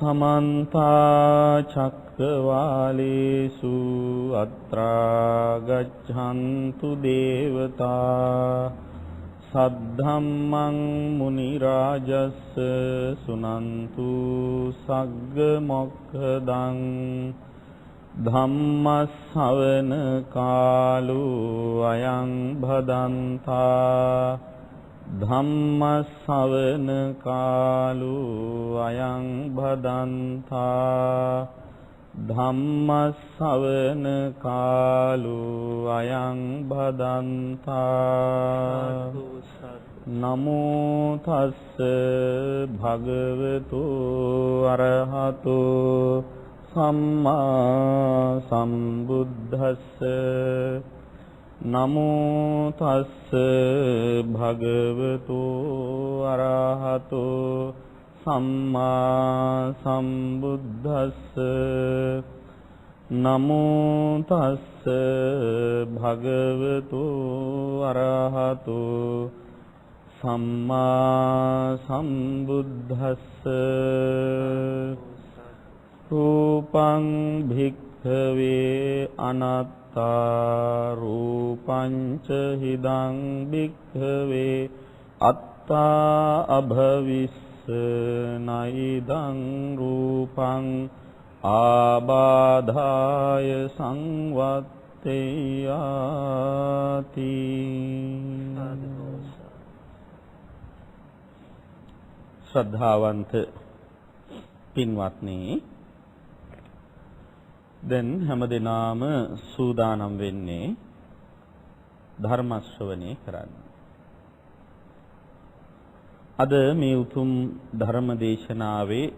समन्ता चक्रवालेषु अत्रा गच्छन्तु देवता सद्धम्मं मुनिराजस्य सुनन्तु सग्ग मोक्षदं धम्मश्रवण कालो अयं भदन्ता धम्मश्रवण कालो अयं भदन्ता धम्मश्रवण कालो अयं भदन्ता नमो तस्स भगवतो अरहतो सम्मा सम्बुद्धस्स नमो तस्स भगवतो अरहतो सम्मा सम्बुद्धस्स नमो तस्स भगवतो अरहतो सम्मा सम्बुद्धस्स रूपं भिक्खवे अनात्ता रूपं च हिदं भिक्खवे अत्ता अभविष्य नैदं रूपं आबाधाय संवत्तेयाति श्रद्धावंत පින්වත්නි දැන් හැමදෙනාම සූදානම් වෙන්නේ ධර්ම ශ්‍රවණය කරන්න. අද මේ උතුම් ධර්ම දේශනාවේ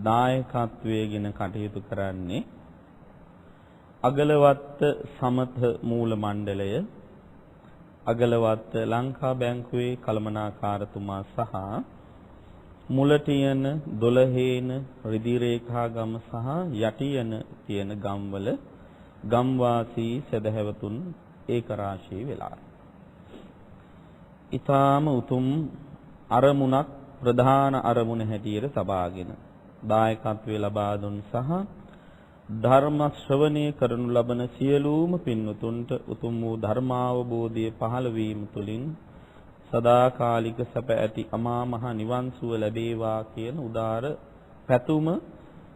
දායකත්වයෙන් කටයුතු කරන්නේ අගලවත්ත සමත මූල මණ්ඩලය අගලවත්ත ලංකා බැංකුවේ කළමනාකාරතුමා සහ මුලටියන 12 රිදී රේඛා ගම සහ යටියන තියෙන ගම්වල ගම්වාසී සදහැවතුන් ඒක රාශී වෙලා. ඊටාම උතුම් අරමුණක් ප්‍රධාන අරමුණ හැටියට සබාගෙන දායකත්වයේ ලබා දුන් සහ ධර්ම ශ්‍රවණය කරනු ලබන සියලුම පින්වතුන්ට උතුම් වූ ධර්මාවබෝධය පහළ වීම තුළින් සදාකාලික සැප ඇති අමා මහ නිවන් සුව ලැබේවා කියන උදාර පැතුම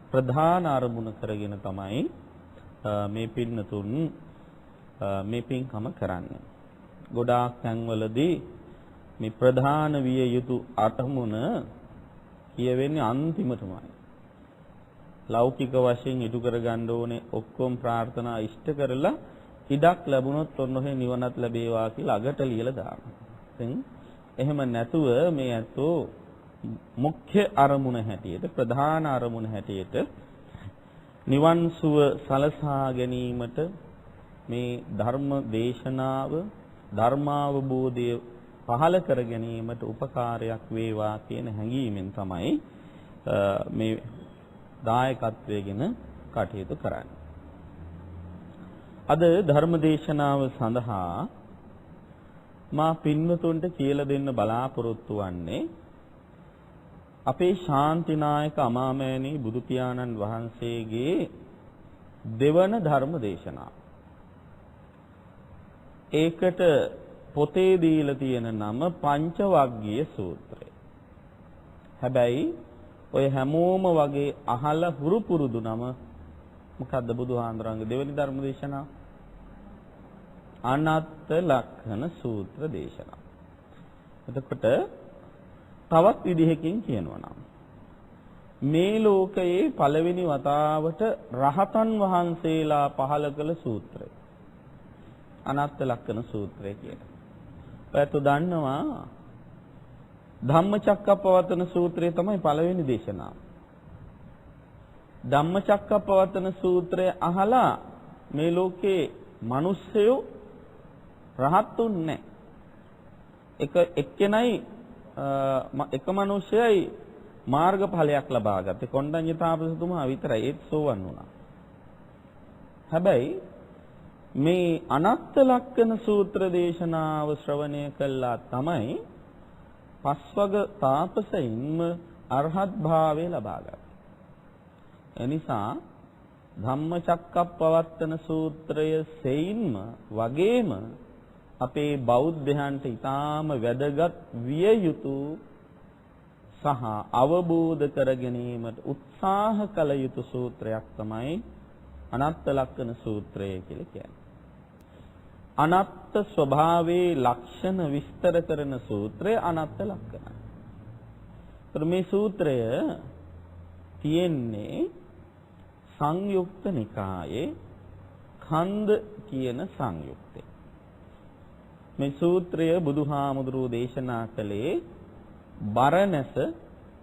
ප්‍රධාන අරමුණ කරගෙන තමයි මේ පින්නතුන් මේ පින්කම කරන්නේ. ගොඩාක් තැන්වලදී මේ ප්‍රධාන විය යුතු අරමුණ කියවෙන්නේ අන්තිමටමයි. ලෞකික වශයෙන් ඉටු කරගන්න ඕනේ ඔක්කොම ප්‍රාර්ථනා ඉෂ්ට කරලා ඉඩක් ලැබුණොත් ඔන්න ඔහේ නිවනත් ලැබේවා කියලා අගට ලියලා දානවා. එහෙම නැතුව මේ අතෝ මුඛ්‍ය අරමුණ හැටියට ප්‍රධාන අරමුණ හැටියට නිවන් සුව සලසා ගැනීමට මේ ධර්ම දේශනාව ධර්මාවබෝධය පහළ කර ගැනීමට උපකාරයක් වේවා කියන හැඟීමෙන් තමයි මේ දායකත්වයෙන් කටයුතු කරන්නේ. අද ධර්ම දේශනාව සඳහා මා පින්වතුන්ට කියලා දෙන්න බලාපොරොත්තු වන්නේ අපේ ශාන්තිනායක අමාමෑණී බුදු පියාණන් වහන්සේගේ දෙවන ධර්ම දේශනාව. ඒකට පොතේ දීලා තියෙන නම පංචවග්ගීය සූත්‍රය. හැබැයි ඔය හැමෝම වගේ අහලා හුරු පුරුදු නම මොකද්ද බුදුහාඳුරන්ගේ දෙවෙනි ධර්ම දේශනාව? අනත්ත ලක්ෂණ සූත්‍ර දේශනාව. එතකොට තවත් විදිහකින් කියනවා නම් මේ ලෝකයේ පළවෙනි වතාවට රහතන් වහන්සේලා පහළ කළ සූත්‍රය අනත්ත ලක්ෂණ සූත්‍රය කියලා. ඔයත් දන්නවා ධම්මචක්කප්පවත්තන සූත්‍රය තමයි පළවෙනි දේශනාව. ධම්මචක්කප්පවත්තන සූත්‍රය අහලා මේ ලෝකේ මිනිස්සයෝ රහත්ුන්නේ එක්කෙනයි එක මිනිසයයි මාර්ගඵලයක් ලබා ගත්තේ කොණ්ඩඤ්ඤ තාපසතුමා විතරයි ඒත් සෝවන් වුණා. හැබැයි මේ අනත්ත ලක්ෂණ සූත්‍ර දේශනාව ශ්‍රවණය කළා තමයි පස්වග තාපසයින්ම අරහත් භාවය ලබා ගත්තේ. එනිසා ධම්මචක්කප්පවත්තන සූත්‍රය සෙයින්ම වගේම අපේ බෞද්ධයන්ට ඊටාම වැදගත් විය යුතු සහ අවබෝධ කර ගැනීමට උත්සාහ කළ යුතු සූත්‍රයක් තමයි අනත්ත ලක්ෂණ සූත්‍රය කියලා කියන්නේ. අනත්ත් ස්වභාවයේ ලක්ෂණ විස්තර කරන සූත්‍රය අනත්ත ලක්ෂණයි. මේ සූත්‍රය තියෙන්නේ සංයුක්ත නිකායේ කන්ද කියන සංයුක්තේ. මේ සූත්‍රය බුදුහාමුදුරුවෝ දේශනා කළේ බරණැස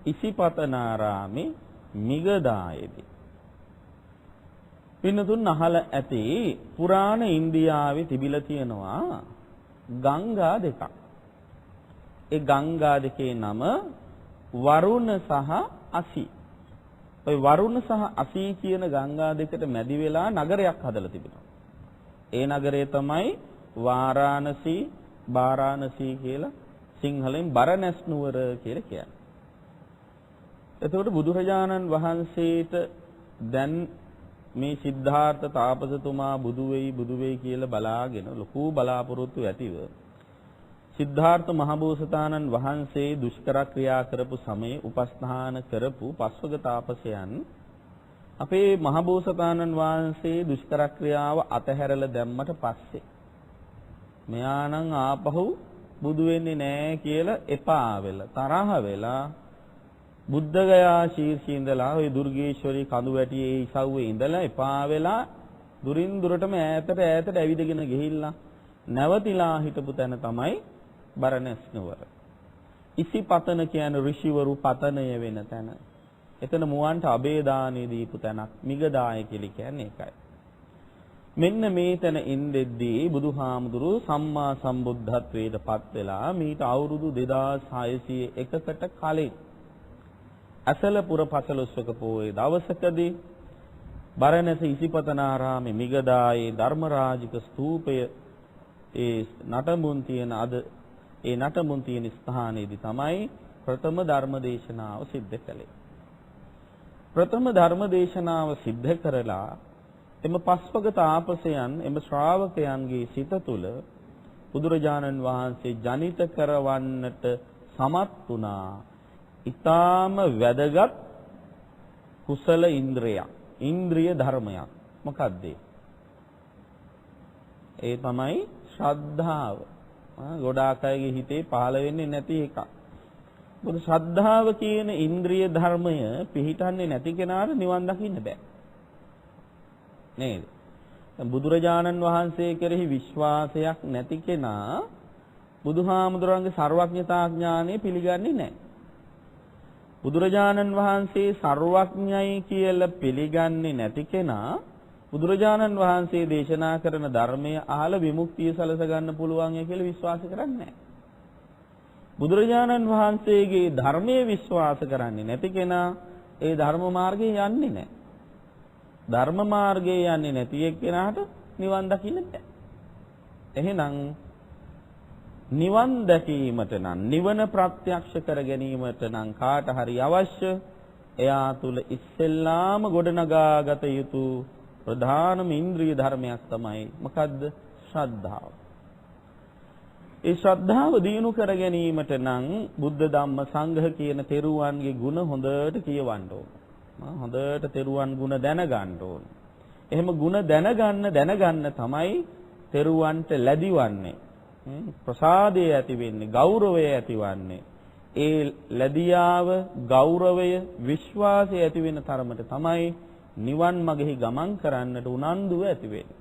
ඉසිපතනාරාමේ මිගදායේදී. පින්නතුන් අහලා ඇති පුරාණ ඉන්දියාවේ තිබිලා තියෙනවා ගංගා දෙකක්. ඒ ගංගා දෙකේ නම වරුණ සහ අසි. ඔය වරුණ සහ අසී කියන ගංගා දෙකට මැදි වෙලා නගරයක් හදලා තිබෙනවා. ඒ නගරය තමයි වාරාණසී කියලා සිංහලෙන් බරණැස් නුවර කියලා කියන්නේ. එතකොට බුදුරජාණන් වහන්සේට දැන් මේ සිද්ධාර්ථ තාපසතුමා බුදු වෙයි කියලා බලාගෙන ලොකු බලාපොරොත්තු ඇතිව සිද්ධාර්ථ මහබෝසතාණන් වහන්සේ දුෂ්කර ක්‍රියා කරපු සමයේ උපස්ථාන කරපු පස්වග තාපසයන් අපේ මහබෝසතාණන් වහන්සේ දුෂ්කර ක්‍රියාව අතහැරලා දැම්මට පස්සේ මෙයා නම් ආපහු බුදු වෙන්නේ නැහැ කියලා එපා වෙලා තරහ වෙලා බුද්ධගයා ශීර්ෂයේ ඉඳලා ওই දුර්ගේශ්වරී කඳු වැටියේ ඉසව්වේ ඉඳලා එපා වෙලා දුරින් දුරටම ඈතට ඇවිදගෙන ගිහිල්ලා නැවතිලා හිටපු තැන තමයි බරණැස් නුවර. ඉසිපතන කියන ඍෂිවරු පතනය වෙන තැන. එතන මුවන්ට අබේදානෙ දීපු තැනක් මිගදාය කියලා කියන්නේ ඒකයි. මෙන්න මේ තැන ඉඳෙද්දී බුදුහාමුදුරුවෝ සම්මා සම්බුද්ධත්වයට පත් වෙලා මීට අවුරුදු 2601කට කලින් අසලපුර පසළොස්වක පෝය දවසකදී බරණැස ඉසිපතනාරාමේ මිගදායේ ධර්මරාජික ස්තූපය ඒ නටඹුන් තියෙන ස්ථානයේදී තමයි ප්‍රථම ධර්ම දේශනාව සිද්ධ කළේ. ප්‍රථම ධර්ම දේශනාව සිද්ධ කරලා එම පස්වග තාපසයන් එම ශ්‍රාවකයන්ගේ සිත තුළ බුදුරජාණන් වහන්සේ ජනිත කරවන්නට සමත් වුණා. ඊටාම වැදගත් කුසල ඉන්ද්‍රිය ධර්මයක්. මොකක්ද ඒ තමයි ශ්‍රද්ධාව. ගොඩාක් අයගේ හිතේ පහළ වෙන්නේ නැති එකක්. මොකද ශ්‍රද්ධාව කියන ඉන්ද්‍රිය ධර්මය පිහිටන්නේ නැති කෙනාට නිවන් දකින්න බෑ. නේද? බුදුරජාණන් වහන්සේ කෙරෙහි විශ්වාසයක් නැති කෙනා බුදුහාමුදුරන්ගේ සර්වඥතා ඥානය පිළිගන්නේ නැහැ. බුදුරජාණන් වහන්සේ සර්වඥයි කියලා පිළිගන්නේ නැති කෙනා බුදුරජාණන් වහන්සේ දේශනා කරන ධර්මය අහලා විමුක්තිය සලස ගන්න පුළුවන් කියලා විශ්වාස කරන්නේ නැහැ. බුදුරජාණන් වහන්සේගේ ධර්මයේ විශ්වාස කරන්නේ නැති කෙනා ඒ ධර්ම මාර්ගයේ යන්නේ නැහැ. ධර්ම මාර්ගයේ යන්නේ නැති එක්කෙනාට නිවන් දකින්න බෑ. එහෙනම් නිවන් දැකීමට නම් නිවන ප්‍රත්‍යක්ෂ කර ගැනීමට නම් කාට හරි අවශ්‍ය එයා තුල ඉස්සෙල්ලාම ගොඩනගාගත යුතු ප්‍රධානම ඉන්ද්‍රිය ධර්මයක් තමයි මොකද්ද? ශ්‍රද්ධාව. ඒ ශ්‍රද්ධාව දිනු කර ගැනීමට නම් බුද්ධ ධම්ම සංඝ කියන තෙරුවන්ගේ ගුණ හොඳට කියවන්න ඕන. හොඳට තෙරුවන් ගුණ දැනගන්න ඕන. එහෙම ගුණ දැනගන්න තමයි තෙරුවන්ට ලැබිවන්නේ. ප්‍රසාදය ඇති වෙන්නේ, ගෞරවය ඇතිවන්නේ. ඒ ලැබියාව, ගෞරවය, විශ්වාසය ඇති වෙන තරමට තමයි නිවන් මගෙහි ගමන් කරන්නට උනන්දුව ඇති වෙන්නේ.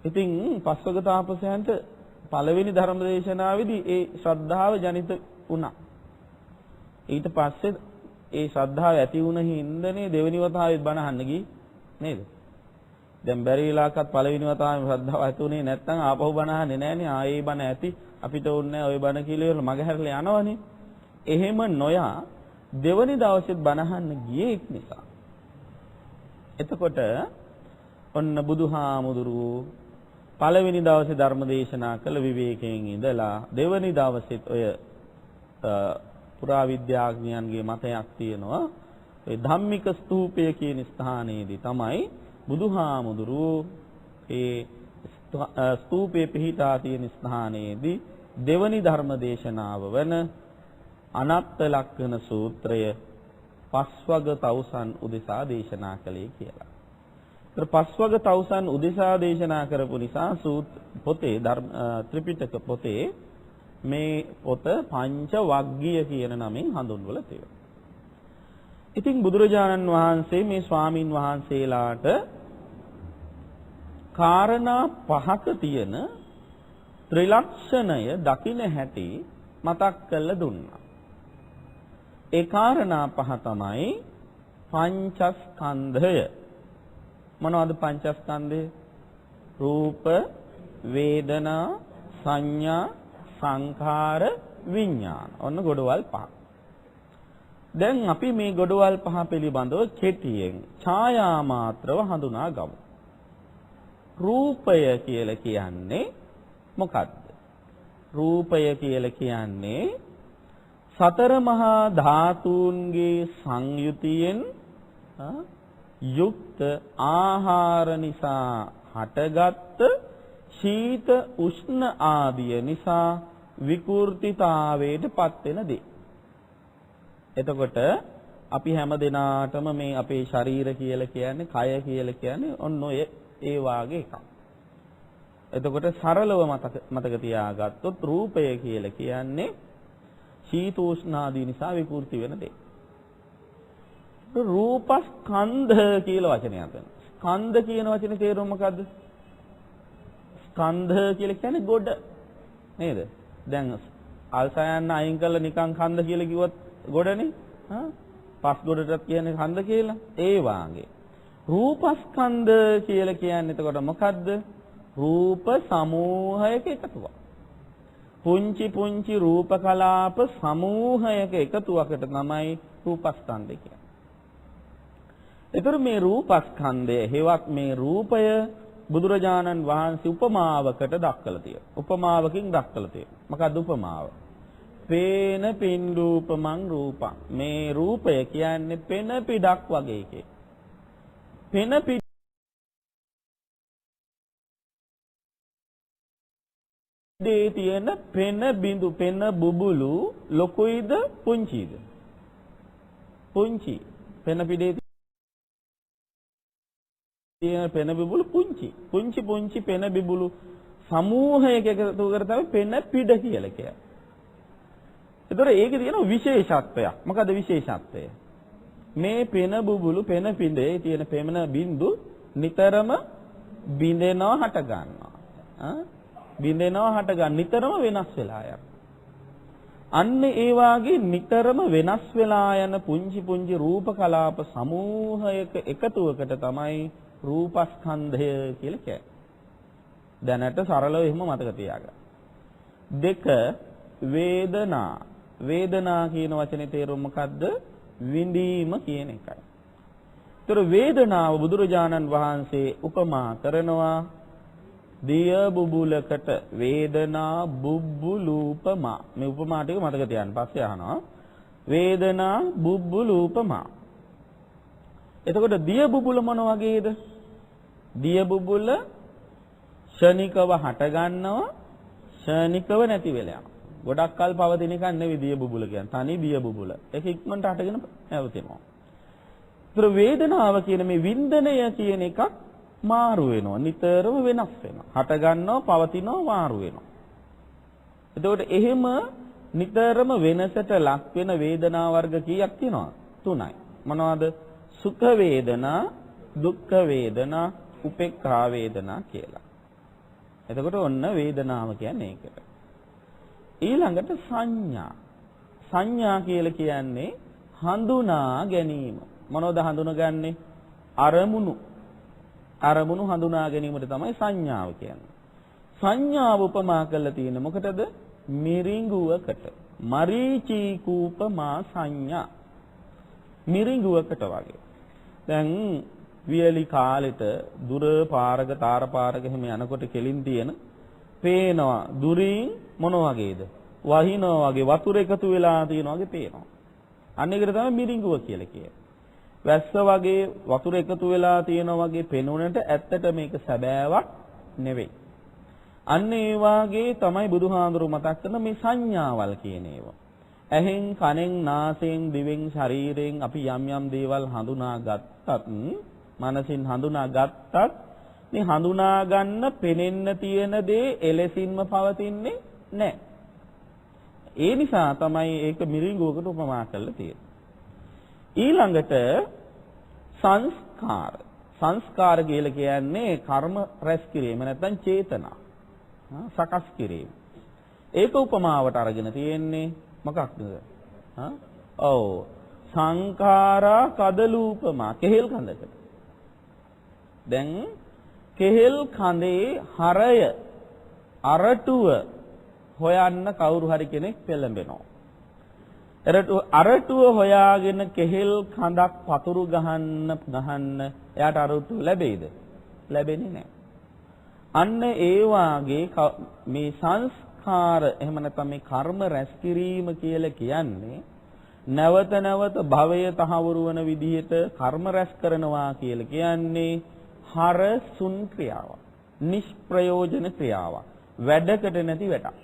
ඉතින් පස්වග තාපසයන්ට පළවෙනි ධර්ම දේශනාවේදී ඒ ශ්‍රද්ධාව ජනිත වුණා. ඊට පස්සේ ඒ ශ්‍රද්ධාව ඇති වුණ හින්දානේ දෙවෙනි වතාවෙත් බණ අහන්න ගියේ නේද? දැන් බැරි වෙලාවකත් පළවෙනි වතාවෙම ශ්‍රද්ධාව ඇති උනේ නැත්නම් ආපහු බණ අහන්නේ නැහනේ. ආයේ බණ ඇති අපිට ඕනේ නැහැ ඔය බණ කියලා ඉවරලා මග හැරලා යනවනේ. එහෙම නොයා දෙවෙනි දවසෙත් බණ අහන්න ගියේ නිසා. එතකොට ඔන්න බුදුහාමුදුරුවෝ පළවෙනි දවසේ ධර්ම දේශනා කළ විවේකයෙන් ඉඳලා දෙවෙනි දවසෙත් ඔය පුරාවිද්‍යාඥයන්ගේ මතයක් තියෙනවා ඒ ධම්මික ස්තූපය කියන ස්ථානයේදී තමයි බුදුහාමුදුරුවෝ ඒ ස්තූපයේ පිහිටා තියෙන ස්ථානයේදී දෙවනි ධර්ම දේශනාව වන අනත්ත ලක්ෂණ සූත්‍රය පස්වග තවුසන් උදෙසා දේශනා කළේ කියලා. ඒතර පස්වග තවුසන් උදෙසා දේශනා කරපු නිසා පොතේ ත්‍රිපිටක පොතේ මේ පොත පංච වග්ගීය කියන නමින් හඳුන්වලා තියෙනවා. ඉතින් බුදුරජාණන් වහන්සේ මේ ස්වාමින් වහන්සේලාට කාරණා පහක තියෙන ත්‍රිලක්ෂණය දකින්න හැටි මතක් කරලා දුන්නා. ඒ කාරණා පහ තමයි පංචස්කන්ධය. මොනවද පංචස්කන්ධය? රූප, වේදනා, සංඥා, සංඛාර, විඥාන. ඔන්න ගොඩවල් පහ. දැන් අපි මේ ගොඩවල් පහ පිළිබඳව කෙටියෙන් ඡායා මාත්‍රව හඳුනා ගමු. රූපය කියලා කියන්නේ මොකක්ද? රූපය කියලා කියන්නේ සතර මහා ධාතුන්ගේ සංයුතියෙන් යුක්ත ආහාර නිසා හටගත් ශීත උෂ්ණ ආදිය නිසා විකෘතිතාවයට පත් වෙන දේ. එතකොට අපි හැම දිනාටම මේ අපේ ශරීර කියලා කියන්නේ, කය කියලා කියන්නේ ඔන්න ඔය ඒ වාගේ එකක්. එතකොට සරලව මතක තියාගත්තොත් රූපය කියලා කියන්නේ ශීතෝෂ්ණ ආදී නිසා විකෘති වෙන දේ. රූපස්කන්ධ කියලා වචනයක් තියෙනවා. ස්කන්ධ කියන වචනේ තේරුම මොකද්ද? ස්කන්ධ කියලා කියන්නේ ගොඩ නේද? දැන් අල්සයන් අයින් කරලා නිකන් කන්ද කියලා කිව්වොත් ගොඩනේ. පස් ගොඩටත් කියන්නේ කන්ද කියලා. ඒ වාගේ. රූපස්කන්ධ කියලා කියන්නේ එතකොට මොකද්ද? රූප සමූහයක එකතුවක්. පුංචි පුංචි රූප කලාප සමූහයක එකතුවකට තමයි රූපස්කන්ධය කියන්නේ. ඒතර මේ රූපස්කන්ධය හේවත් මේ රූපය බුදුරජාණන් වහන්සේ උපමාවකට දක්වලා තියෙනවා. උපමාවකින් දක්වලා තියෙනවා. මොකක්ද උපමාව? පේන පින්ඩූපමං රූපං. මේ රූපය කියන්නේ පෙන පිටක් වගේ එකක්. පෙන පිටේ තියෙන පෙන බිඳු පෙන බුබුලු ලොකුයිද පුංචිද? පුංචි. පෙන පිටේ තියෙන පෙන බිබුලු පුංචි. පුංචි පෙන බිබුලු සමූහයක එකතු කර තමයි පෙන පිට කියලා කියන්නේ. ඒතර ඒකේ තියෙන විශේෂත්වයක්. මොකද විශේෂත්වය? මේ පෙන බුබුලු පෙන පිටේ තියෙන පෙන බිඳු නිතරම බිඳෙනවා හට ගන්නවා. බිඳෙනවා හට ගන්න නිතරම වෙනස් වෙලා යනවා. අන්න ඒ වාගේ නිතරම වෙනස් වෙලා යන පුංචි රූප කලාප සමූහයක එකතුවකට තමයි රූපස්කන්ධය කියලා කියන්නේ. දැනට සරලව එහෙම මතක තියාගන්න. දෙක වේදනා. වේදනා කියන වචනේ තේරුම මොකද්ද? විඳීම කියන එකයි. ඒතර වේදනාව බුදුරජාණන් වහන්සේ උපමා කරනවා දිය බුබුලකට. වේදනා බුබ්බුලූපමා. මේ උපමා ටික මතක තියාගන්න. පස්සේ අහනවා වේදනා බුබ්බුලූපමා. එතකොට දිය බුබුල මොන වගේද? දිය බුබුල ශනිකව හට ගන්නවා, ශනිකව නැති වෙලා යනවා. ගොඩක් කල් පවතින එකක් නෙවෙයි දිය බුබුල කියන්නේ. තනි දිය බුබුල. ඒක ඉක්මනට හටගෙන නැවතෙනවා. ඒතර වේදනාව කියන මේ වින්දනය කියන එකක් මාරු වෙනවා. නිතරම වෙනස් වෙනවා. හට ගන්නවා, පවතිනවා, මාරු වෙනවා. එතකොට එහෙම නිතරම වෙනසට ලක් වෙන වේදනා වර්ග කීයක් තියෙනවද? 3යි. මොනවද? සුඛ වේදනා, දුක්ඛ වේදනා, උපේක්ඛා වේදනා කියලා. එතකොට ඔන්න වේදනාව කියන්නේ ඒකට. ඊළඟට සංඥා. සංඥා කියලා කියන්නේ හඳුනා ගැනීම. මොනවද හඳුනගන්නේ? අරමුණු හඳුනා ගැනීමට තමයි සංඥාව කියන්නේ. සංඥාව උපමා කරලා තියෙන්නේ මොකටද? මිරිඟුවකට. මරීචී කූපමා සංඥා. මිරිඟුවකට වගේ. දැන් වියලි කාලෙට දුර පාරක තාර පාරක එහෙම යනකොට කෙලින් තියෙන පේනවා දුරින් මොන වගේද? වහිනවා වගේ වතුර එකතු වෙලා තියෙනවා වගේ පේනවා. අන්න ඒකට තමයි මිරිඟුව කියලා කියන්නේ. වැස්ස වගේ වතුර එකතු වෙලා තියෙනවා වගේ පෙනුනට ඇත්තට මේක සැබෑවක් නෙවෙයි. අන්න ඒ වාගේ තමයි බුදුහාඳුරු මතක් කරන මේ සංඥාවල් කියන ඒවා. ඇහෙන්, කනෙන්, නාසයෙන්, දිවෙන්, ශරීරයෙන් අපි යම් යම් දේවල් හඳුනා ගත්තත්, මනසින් හඳුනා ගත්තත් මේ හඳුනා ගන්න පෙනෙන්න තියෙන දේ එලෙසින්ම පවතින්නේ නැහැ. ඒ නිසා තමයි ඒක මිරිඟුවකට උපමා කරලා තියෙන්නේ. ඊළඟට සංස්කාර කියලා කියන්නේ කර්ම රැස් කිරීම නැත්නම් චේතනා සකස් කිරීම. ඒක උපමාවට අරගෙන තියෙන්නේ මොකක්ද? ඔව් සංඛාරා කදලූපමා කෙහෙල් කඳකට. දැන් කෙහෙල් කඳේ හරය අරටුව හොයන්න කවුරු හරි කෙනෙක් පෙළඹෙනවා. අරටුව හොයාගෙන කෙහෙල් කඳක් පතුරු ගහන්න එයාට අරටුව ලැබෙයිද? ලැබෙන්නේ නැහැ. අන්න ඒ වාගේ මේ සංස්කාර එහෙම නැත්නම් මේ කර්ම රැස් කිරීම කියලා කියන්නේ නැවත නැවත භවය තහවුරු වන විදිහට කර්ම රැස් කරනවා කියලා කියන්නේ හරසුන් ක්‍රියාවක්. නිෂ්ප්‍රයෝජන ක්‍රියාවක්. වැඩකට නැති වැඩක්.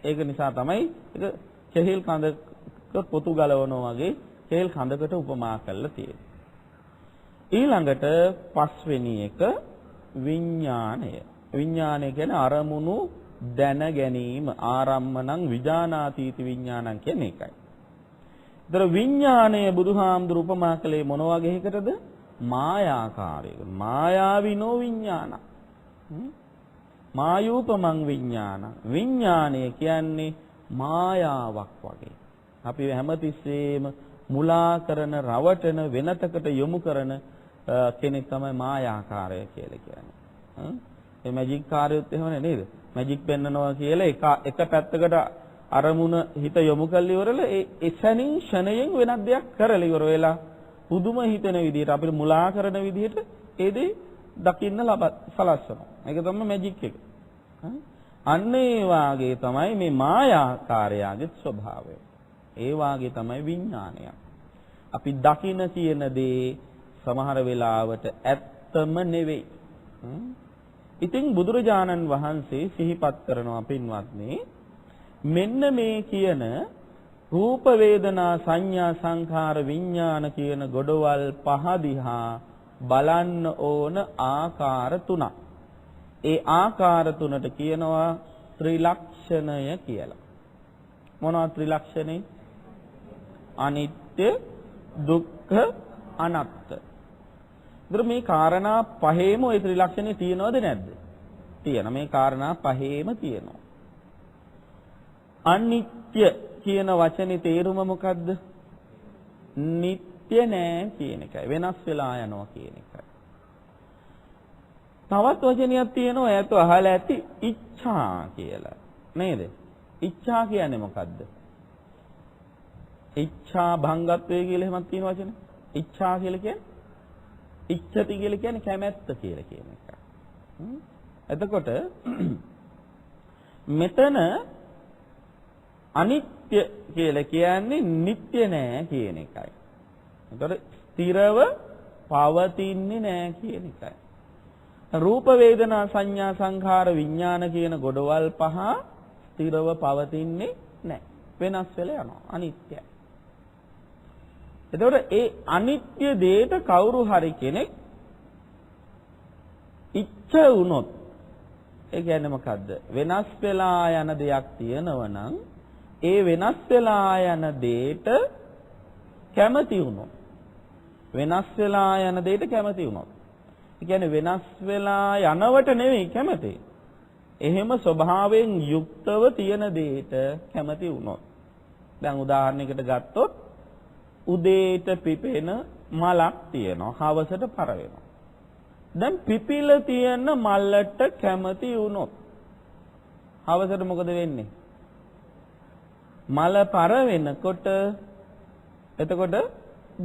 ඒක නිසා තමයි ඒක කෙහෙල් කඳක පොතු ගලවනවා වගේ කෙහෙල් කඳකට උපමා කරලා තියෙන්නේ. ඊළඟට පස්වෙනි එක විඥාණය. විඥාණය කියන්නේ අරමුණු දැන ගැනීම. ආරම්මණං විජානාතීති විඥානං කියන්නේ ඒකයි. ඒතර විඥාණය බුදුහාමුදුරු උපමා කළේ මොන වගේ එකටද? මායාකාරයකට. මායාවිනෝ විඥාන. මායූපමං විඥාන. විඥාණය කියන්නේ මායාවක් වගේ. අපි හැමතිස්සෙම මුලා කරන, රවටන, වෙනතකට යොමු කරන කෙනෙක් තමයි මායාකාරය කියලා කියන්නේ. ඒ මැජික් කාර්යයත් එහෙමනේ නේද? මැජික් පෙන්නනවා කියලා එක පැත්තකට අරමුණ හිත යොමු කරලා ඉවරලා ඒ එසැනින් ෂණයෙන් වෙනත් දෙයක් කරලා ඉවර වෙලා පුදුම හිතෙන විදිහට අපිට මුලා කරන විදිහට ඒ දේ දකින්න සලස්වනවා. ඒක තමයි මැජික් එක. අන්න ඒ වාගේ තමයි මේ මායාකාරයාගේ ස්වභාවය. ඒ වාගේ තමයි විඥානය. අපි දකින කියන දේ සමහර වෙලාවට ඇත්තම නෙවෙයි. ඉතින් බුදුරජාණන් වහන්සේ සිහිපත් කරනවා පින්වත්නි, මෙන්න මේ කියන රූප වේදනා සංඥා සංඛාර විඥාන කියන ගොඩවල් පහ දිහා බලන්න ඕන ආකාර තුනක්. ඒ ආකාර තුනට කියනවා ත්‍රිලක්ෂණය කියලා. මොනවද ත්‍රිලක්ෂණේ? අනිත්‍ය, දුක්ඛ, අනාත්ම. ඉතින් මේ කාරණා පහේම ওই ත්‍රිලක්ෂණේ තියෙනවද නැද්ද? තියෙනවා. මේ කාරණා පහේම තියෙනවා. අනිත්‍ය කියන වචනේ තේරුම මොකද්ද? නිට්ටය නෑ කියන එකයි. වෙනස් වෙලා යනවා කියන එකයි. තවත් වචනයක් තියෙනවා ඈත අහලා ඇති ඉච්ඡා කියලා. නේද? ඉච්ඡා කියන්නේ මොකද්ද? ඉච්ඡා භංගත්වය කියලා එහෙමත් තියෙන වචනේ. ඉච්ඡා කියලා කියන්නේ ඉච්ඡති කියලා කියන්නේ කැමැත්ත කියලා කියන එක. එතකොට මෙතන අනිත්‍ය කියලා කියන්නේ නිට්ටය නෑ කියන එකයි. එතකොට ස්ථිරව පවතින්නේ නෑ කියන එකයි. රූප වේදනා සංඥා සංඛාර විඥාන කියන ගොඩවල් පහ ස්ථිරව පවතින්නේ නෑ. වෙනස් වෙලා යනවා. අනිත්‍යයි. එතකොට ඒ අනිත්‍ය දෙයට කවුරු හරි කෙනෙක් ඉච්ඡ වුණොත් ඒ කියන්නේ මොකද්ද? වෙනස් වෙලා යන දෙයක් තියෙනවා නම් ඒ වෙනස් වෙලා යන දෙයට කැමති වුණොත්, වෙනස් වෙලා යන දෙයට කැමති වුණොත්, ඒ කියන්නේ වෙනස් වෙලා යනවට නෙවෙයි කැමති. එහෙම ස්වභාවයෙන් යුක්තව තියෙන දෙයට කැමති වුණොත්. දැන් උදාහරණයකට ගත්තොත් උදේට පිපෙන මලක් තියෙනවා, හවසට පර වෙනවා. දැන් පිපිල තියෙන මලට කැමති වුණොත් හවසට මොකද වෙන්නේ? මල පර වෙනකොට එතකොට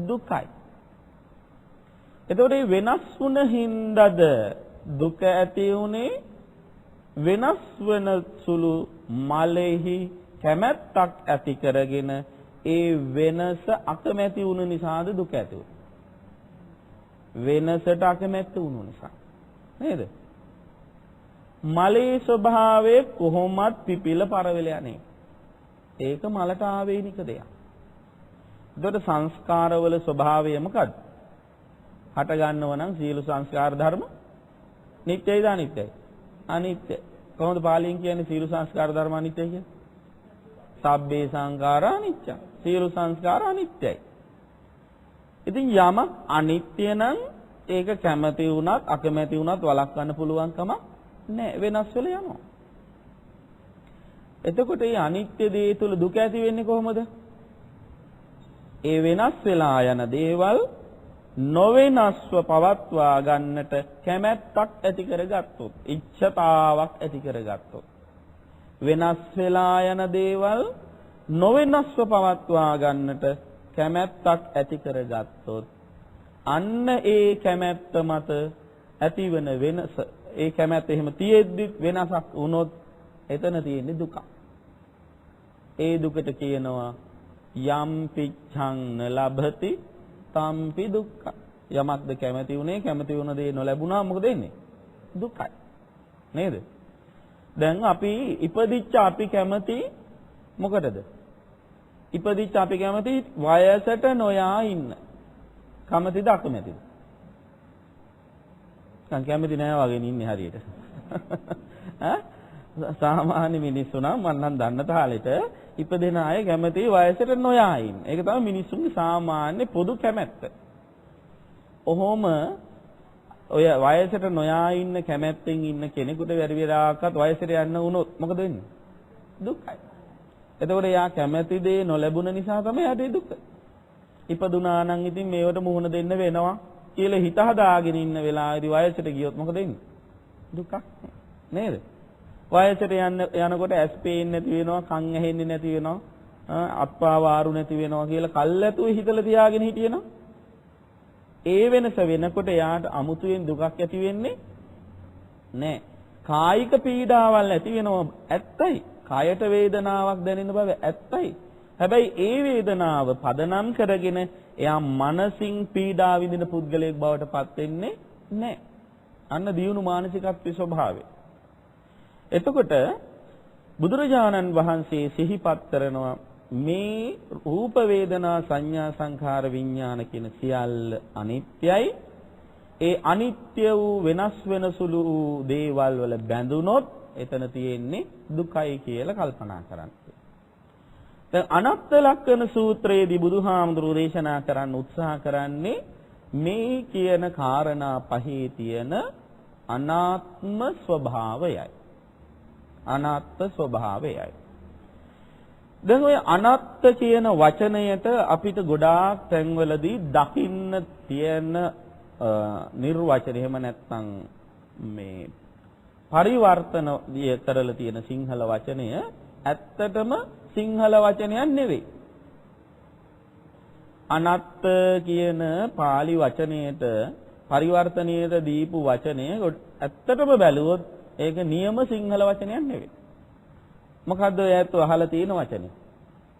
දුකයි. එතකොට මේ වෙනස් වුණ හින්දාද දුක ඇති උනේ? වෙනස් වෙන සුළු මලෙහි කැමැත්තක් ඇති කරගෙන ඒ වෙනස අකමැති වුණ නිසාද දුක ඇති වුනේ? වෙනසට අකමැත්ත වුණු නිසා. නේද? මලේ ස්වභාවය කොහොමත් පිපිල පරවෙල යන්නේ. ඒක මලට ආවේනික දෙයක්. එතකොට සංස්කාරවල ස්වභාවය මොකද්ද? හට ගන්නව නම් සියලු සංස්කාර ධර්ම නිට්ටයයිද අනිත්‍යයි? අනිත්‍යයි. කොහොමද පාලියෙන් කියන්නේ සියලු සංස්කාර ධර්ම අනිත්‍යයි කියන්නේ? සබ්බේ සංඛාරා අනිච්ච. සියලු සංස්කාර අනිත්‍යයි. ඉතින් යමක් අනිත්‍ය නම් ඒක කැමැති වුණත් අකමැති වුණත් වළක්වන්න පුළුවන් කමක් නැහැ. වෙනස් වෙලා යනවා. එතකොට මේ අනිත්‍ය දේ තුල දුක ඇති වෙන්නේ කොහොමද? ඒ වෙනස් වෙලා යන දේවල් නොවෙනස්ව පවත්වා ගන්නට කැමැත්තක් ඇති කරගත්තොත්, ඉච්ඡතාවක් ඇති කරගත්තොත්, වෙනස් වෙලා යන දේවල් නොවෙනස්ව පවත්වා ගන්නට කැමැත්තක් ඇති කරගත්තොත්, අන්න ඒ කැමැත්ත මත ඇතිවන වෙනස, ඒ කැමැත්ත එහෙම තියෙද්දි වෙනසක් වුණොත් එතන තියෙන්නේ දුක. ඒ දුකට කියනවා යම් පිච්ඡං ලබති තම්පි දුක්ඛ. යමක්ද කැමැති උනේ, කැමැති වුණ දේ නොලැබුණා මොකද වෙන්නේ? දුකයි. නේද? දැන් අපි ඉපදිච්ච අපි කැමති මොකටද? ඉපදිච්ච අපි කැමති වයසට නොයා ඉන්න. කැමතිද අකමැතිද? කැමති නෑ වගේ ඉන්නේ හරියට. ඈ සාමාන්‍ය මිනිස්සු නම් මම නම් දන්න තාලෙට ඉපදෙන අය කැමති වයසට නොයා ඉන්න. ඒක තමයි මිනිස්සුන්ගේ සාමාන්‍ය පොදු කැමැත්ත. ඔහොම ඔය වයසට නොයා ඉන්න කැමැත්තෙන් ඉන්න කෙනෙකුට වැඩි වෙලාවක්වත් වයසට යන්න වුණොත් මොකද වෙන්නේ? දුකයි. එතකොට එයා කැමැති දේ නොලැබුණ නිසා තමයි යාට දුක. ඉපදුනා නම් ඉතින් මේවට මුහුණ දෙන්න වෙනවා කියලා හිත හදාගෙන ඉන්න වෙලාවේදී වයසට ගියොත් මොකද වෙන්නේ? දුකක් නේද? වයසට යනකොට ඇස් පේන්නේ නැති වෙනවා, කන් ඇහෙන්නේ නැති වෙනවා, අත්පා වාරු නැති වෙනවා කියලා කල්ැතුව හිතලා තියාගෙන හිටියනවා. ඒ වෙනස වෙනකොට යාට අමුතුවෙන් දුකක් ඇති වෙන්නේ නැහැ. කායික පීඩාවල් ඇති වෙනවා ඇත්තයි. කායට වේදනාවක් දැනෙන බව ඇත්තයි. හැබැයි ඒ වේදනාව පදනම් කරගෙන එයා මනසින් පීඩා විඳින පුද්ගලයෙක් බවට පත් වෙන්නේ නැහැ. අන්න දියුණු මානසිකත්වයේ ස්වභාවය. එතකොට බුදුරජාණන් වහන්සේ සිහිපත් කරනවා මේ රූප වේදනා සංඥා සංඛාර විඥාන කියන සියල්ල අනිත්‍යයි. ඒ අනිත්‍ය වූ වෙනස් වෙන සුළු දේවල් වල බැඳුනොත් එතන තියෙන්නේ දුකයි කියලා කල්පනා කරන්න. දැන් අනත්ත ලක්ෂණ සූත්‍රයේදී බුදුහාමුදුරුවෝ දේශනා කරන්න උත්සාහ කරන්නේ මේ කියන කාරණා පහේ තියෙන අනාත්ම ස්වභාවයයි. අනාත්ම ස්වභාවයයි. දැන් ඔය අනාත්ත කියන වචනයට අපිට ගොඩාක් තැන්වලදී දකින්න තියෙන නිර්වචන එහෙම නැත්නම් මේ පරිවර්තන කරලා තියෙන සිංහල වචනය ඇත්තටම සිංහල වචනයක් නෙවෙයි. අනාත්ත කියන pāli වචනයට පරිවර්තනයට දීපු වචනය ඇත්තටම බැලුවොත් ඒක නියම සිංහල වචනයක් නෙවෙයි. මොකද්ද ඔයත් අහලා තියෙන වචනේ?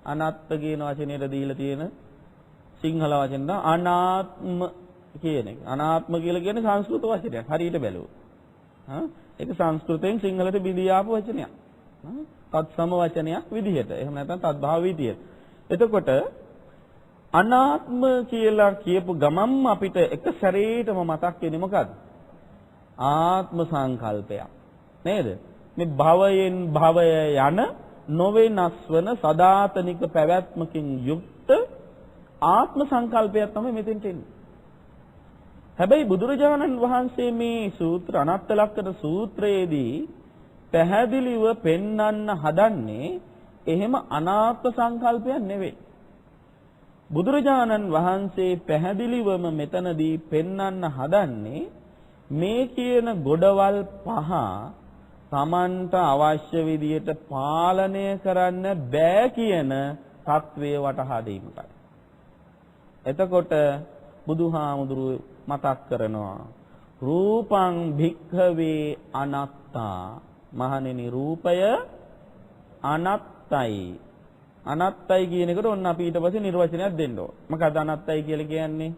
අනාත්ම කියන වචනයට දීලා තියෙන සිංහල වචන අනාත්ම කියන එක. අනාත්ම කියලා කියන්නේ සංස්කෘත වචනයක්. හරියට බැලුවොත්. ඒක සංස්කෘතෙන් සිංහලට බිඳී ආපු වචනයක්. තත්සම වචනයක් විදිහට. එහෙම නැත්නම් තත්භාව විදිහට. එතකොට අනාත්ම කියලා කියපු ගමම්ම අපිට එක සැරේටම මතක් වෙන්නේ මොකද්ද? ආත්ම සංකල්පයක්. නේද? මේ භවයෙන් භවය යන නොවෙනස් වන සදාතනික පැවැත්මකින් යුක්ත ආත්ම සංකල්පයක් තමයි මෙතෙන්ට එන්නේ. හැබැයි බුදුරජාණන් වහන්සේ මේ සූත්‍ර අනාත්ත ලක්ෂණ සූත්‍රයේදී පැහැදිලිව පෙන්වන්න හදන්නේ එහෙම අනාත්ම සංකල්පයක් නෙවෙයි. බුදුරජාණන් වහන්සේ පැහැදිලිවම මෙතනදී පෙන්වන්න හදන්නේ මේ කියන ගොඩවල් පහ Tamanට අවශ්‍ය විදියට පාලනය කරන්න බෑ කියන தત્ත්වය වටහා දීමටයි. එතකොට බුදුහාමුදුරුවෝ මතක් කරනවා රූපං භික්ඛවේ අනාත්තා. මහණෙනි රූපය අනාත්තයි. අනාත්තයි කියන එකට ඔන්න අපි ඊට පස්සේ නිර්වචනයක් දෙන්න ඕන. මොකද අනාත්තයි කියලා කියන්නේ?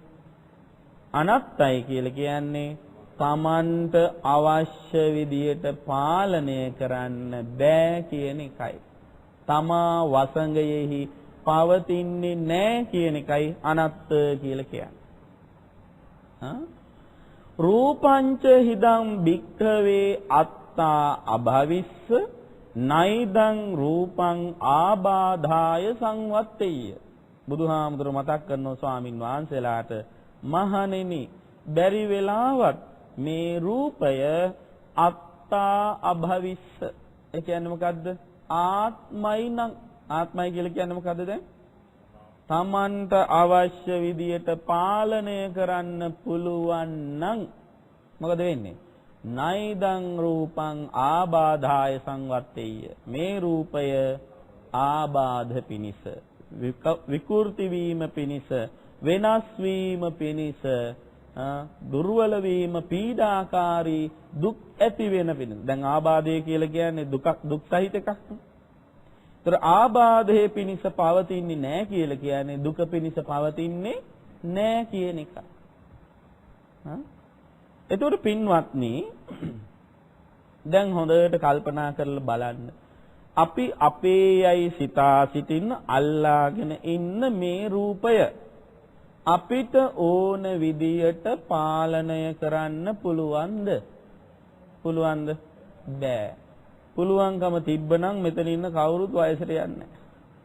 අනත්තයි කියලා කියන්නේ තමන්ට අවශ්‍ය විදියට පාලනය කරන්න බෑ කියන එකයි. තමා වසඟයෙහි පවතින්නේ නැහැ කියන එකයි අනත්ත කියලා කියන්නේ. රූපංච හිදං භික්ඛවේ අත්තා අභවිස්ස නයිදං රූපං ආබාධාය සංවත්තේය. බුදුහාමුදුර මතක් කරනවා ස්වාමින් වහන්සේලාට, මහණෙනි බැරි වෙලාවත් මේ රූපය අත්තා අභවිස්ස. ඒ කියන්නේ මොකද්ද? ආත්මයි නම්. ආත්මයි කියලා කියන්නේ මොකද්ද දැන්? තමන්ට අවශ්‍ය විදියට පාලනය කරන්න පුළුවන් නම් මොකද වෙන්නේ? නයිදං රූපං ආබාධාය සංවත්තේය. මේ රූපය ආබාධ පිනිස, විකෘති වීම පිනිස, වෙනස් වීම පිනිස, දුර්වල වීම, පීඩාකාරී දුක් ඇති වෙන පිනිස. දැන් ආබාධය කියලා කියන්නේ දුක් සහිත එකක්. ඒතර ආබාධයේ පිනිස පවතින්නේ නැහැ කියලා කියන්නේ දුක පිනිස පවතින්නේ නැහැ කියන එක. එතකොට පින්වත්නි, දැන් හොඳට කල්පනා කරලා බලන්න. අපි අපේ යයි සිතා සිටින්න අල්ලාගෙන ඉන්න මේ රූපය අපිට ඕන විදියට පාලනය කරන්න පුළුවන්ද? පුළුවන්ද? බෑ. පුළුවන්කම තිබ්බනම් මෙතන ඉන්න කවුරුත් වයසට යන්නේ නැහැ.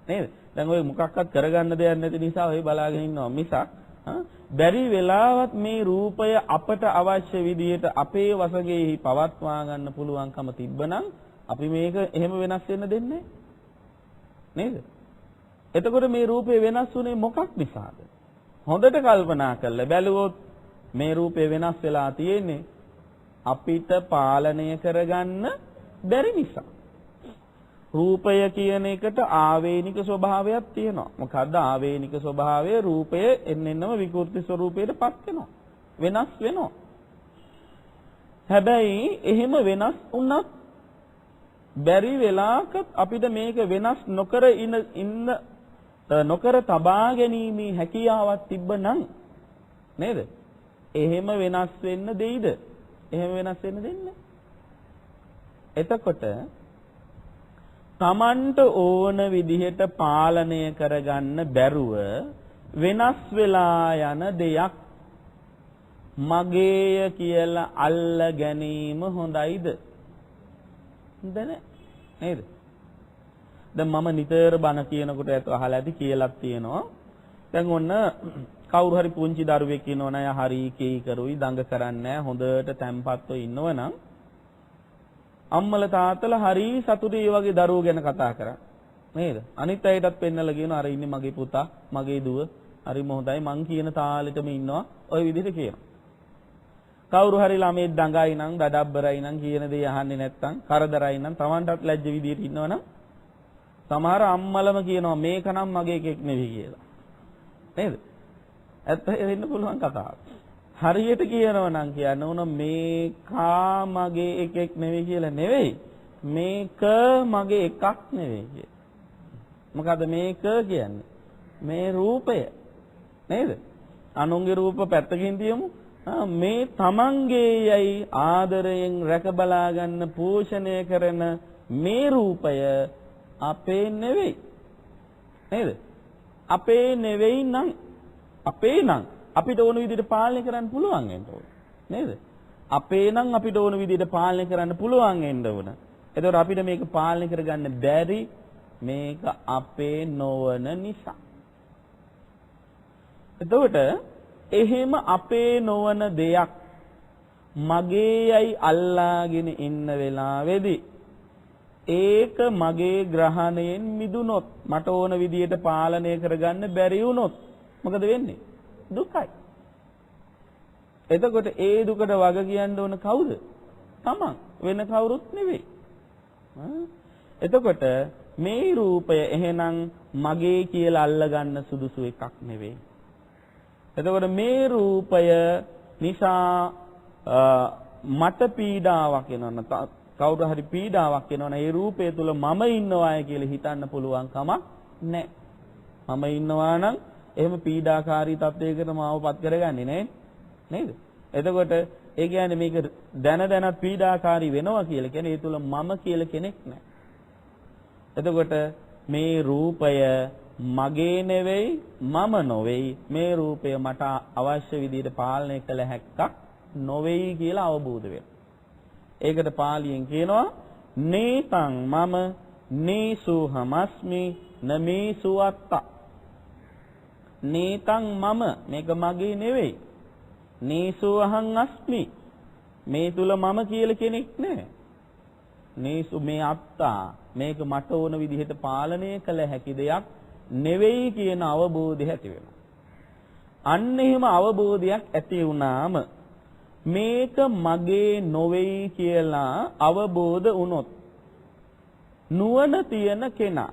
නේද? දැන් ඔය මොකක්වත් කරගන්න දෙයක් නැති නිසා ඔය බලාගෙන ඉන්නවා මිසක් බැරි වෙලාවත් මේ රූපය අපට අවශ්‍ය විදියට අපේ වශයෙහි පවත්වා ගන්න පුළුවන්කම තිබ්බනම් අපි මේක එහෙම වෙනස් වෙන්න දෙන්නේ නේද? එතකොට මේ රූපය වෙනස් වුනේ මොකක් නිසාද? හොඳට කල්පනා කරලා බැලුවොත් මේ රූපය වෙනස් වෙලා තියෙන්නේ අපිට පාලනය කරගන්න බැරි නිසා. රූපය කියන එකට ආවේනික ස්වභාවයක් තියෙනවා. මොකද්ද ආවේනික ස්වභාවය? රූපය එන්නෙන්නම විකෘති ස්වરૂපයටපත් වෙනවා. වෙනස් වෙනවා. හැබැයි එහෙම වෙනස් වුණත් බැරි වෙලාවක අපිට මේක වෙනස් නොකර තබා ගැනීමේ හැකියාවක් තිබ්බනම් නේද? එහෙම වෙනස් වෙන්න දෙයිද? එහෙම වෙනස් වෙන්න දෙන්නේ. එතකොට තමන්ට ඕන විදිහට පාලනය කරගන්න බැරුව වෙනස් වෙලා යන දෙයක් මගේය කියලා අල්ල ගැනීම හොඳයිද? හොඳ නෑ නේද? දැන් මම නිතර බණ කියනකොට ඒත් අහලා ඇති කියලාත් තියෙනවා. දැන් ඔන්න කවුරු හරි පුංචි දරුවෙක් ඉන්නවනම් හරි කී කරුයි දඟ කරන්නේ හොඳට තැම්පත්ව ඉන්නවනම් අම්මලා තාත්තලා හරි සතුටුයි ඒ වගේ දරුවෝ ගැන කතා කරා නේද? අනිත් අයටත් පෙන්නලා කියනවා අර ඉන්නේ මගේ පුතා, මගේ දුව, හරිම හොඳයි මං කියන තාලෙටම ඉන්නවා. ওই විදිහට කියනවා. කවුරු හරි ළමයි දඟයි නම්, දඩබ්බරයි නම්, කියන දේ අහන්නේ නැත්නම්, කරදරයි නම්, Tamanටත් ලැජ්ජ විදිහට ඉන්නවනම් සමහර අම්මලම කියනවා මේක නම් මගේ එකෙක් නෙවෙයි කියලා. නේද? ඇත්ත වෙන්න පුළුවන් කතාවක්. හරියට කියනවා නම් කියන්න ඕන මේකා මගේ එකෙක් නෙවෙයි කියලා නෙවෙයි. මේක මගේ එකක් නෙවෙයි කිය. මොකද මේක කියන්නේ? මේ රූපය. නේද? අනුන්ගේ රූප පැත්තකින් තියමු. මේ තමන්ගේ යයි ආදරයෙන් රැක බලා ගන්න පෝෂණය කරන මේ රූපය අපේ නෙවෙයි. නේද? අපේ නෙවෙයි නම් අපේ නම් අපිට ඕන විදිහට පාලනය කරන්න පුළුවන් වෙන්න ඕන. නේද? අපේ නම් අපිට ඕන විදිහට පාලනය කරන්න පුළුවන් වෙන්න ඕන. එතකොට අපිට මේක පාලනය කරගන්න බැරි මේක අපේ නොවන නිසා. එතකොට එහෙම අපේ නොවන දෙයක් මගේ යයි අල්ලාගෙන ඉන්න වෙලාවේදී ඒක මගේ ග්‍රහණයෙන් මිදුනොත් මට ඕන විදිහට පාලනය කරගන්න බැරි වුණොත් මොකද වෙන්නේ? දුකයි. එතකොට ඒ දුකට වග කියන්න ඕන කවුද? තමන්. වෙන කවුරුත් නෙවෙයි. එතකොට මේ රූපය එහෙනම් මගේ කියලා අල්ලගන්න සුදුසු එකක් නෙවෙයි. එතකොට මේ රූපය නිසා මට පීඩාවක් එනවා. කවුරු හරි පීඩාවක් එනවනේ ඒ රූපය තුල මම ඉන්නවාය කියලා හිතන්න පුළුවන් කමක් නැහැ. මම ඉන්නවා නම් එහෙම පීඩාකාරී තත්වයකට මාවපත් කරගන්නේ නැහැ. නේද? එතකොට ඒ කියන්නේ මේක දැන දැනත් පීඩාකාරී වෙනවා කියලා කියන්නේ ඒ තුල මම කියලා කෙනෙක් නැහැ. එතකොට මේ රූපය මගේ නෙවෙයි මම නොවේයි මේ රූපය මට අවශ්‍ය විදිහට පාලනය කළ හැක්කක් නොවේයි කියලා අවබෝධ වෙනවා. ඒකට පාලියෙන් කියනවා නේතං මම නේසු හමස්මි නමේසු අත්ත. නේතං මම මේක මගේ නෙවෙයි. නේසු අහං අස්මි මේ තුල මම කියලා කෙනෙක් නැහැ. නේසු මේ අත්තා මේක මට ඕන විදිහට පාලනය කළ හැකි දෙයක් නෙවෙයි කියන අවබෝධය ඇති වෙනවා. අන්න එහෙම අවබෝධයක් ඇති වුණාම මේක මගේ නොවේයි කියලා අවබෝධ වුණොත් නුවණ තියෙන කෙනා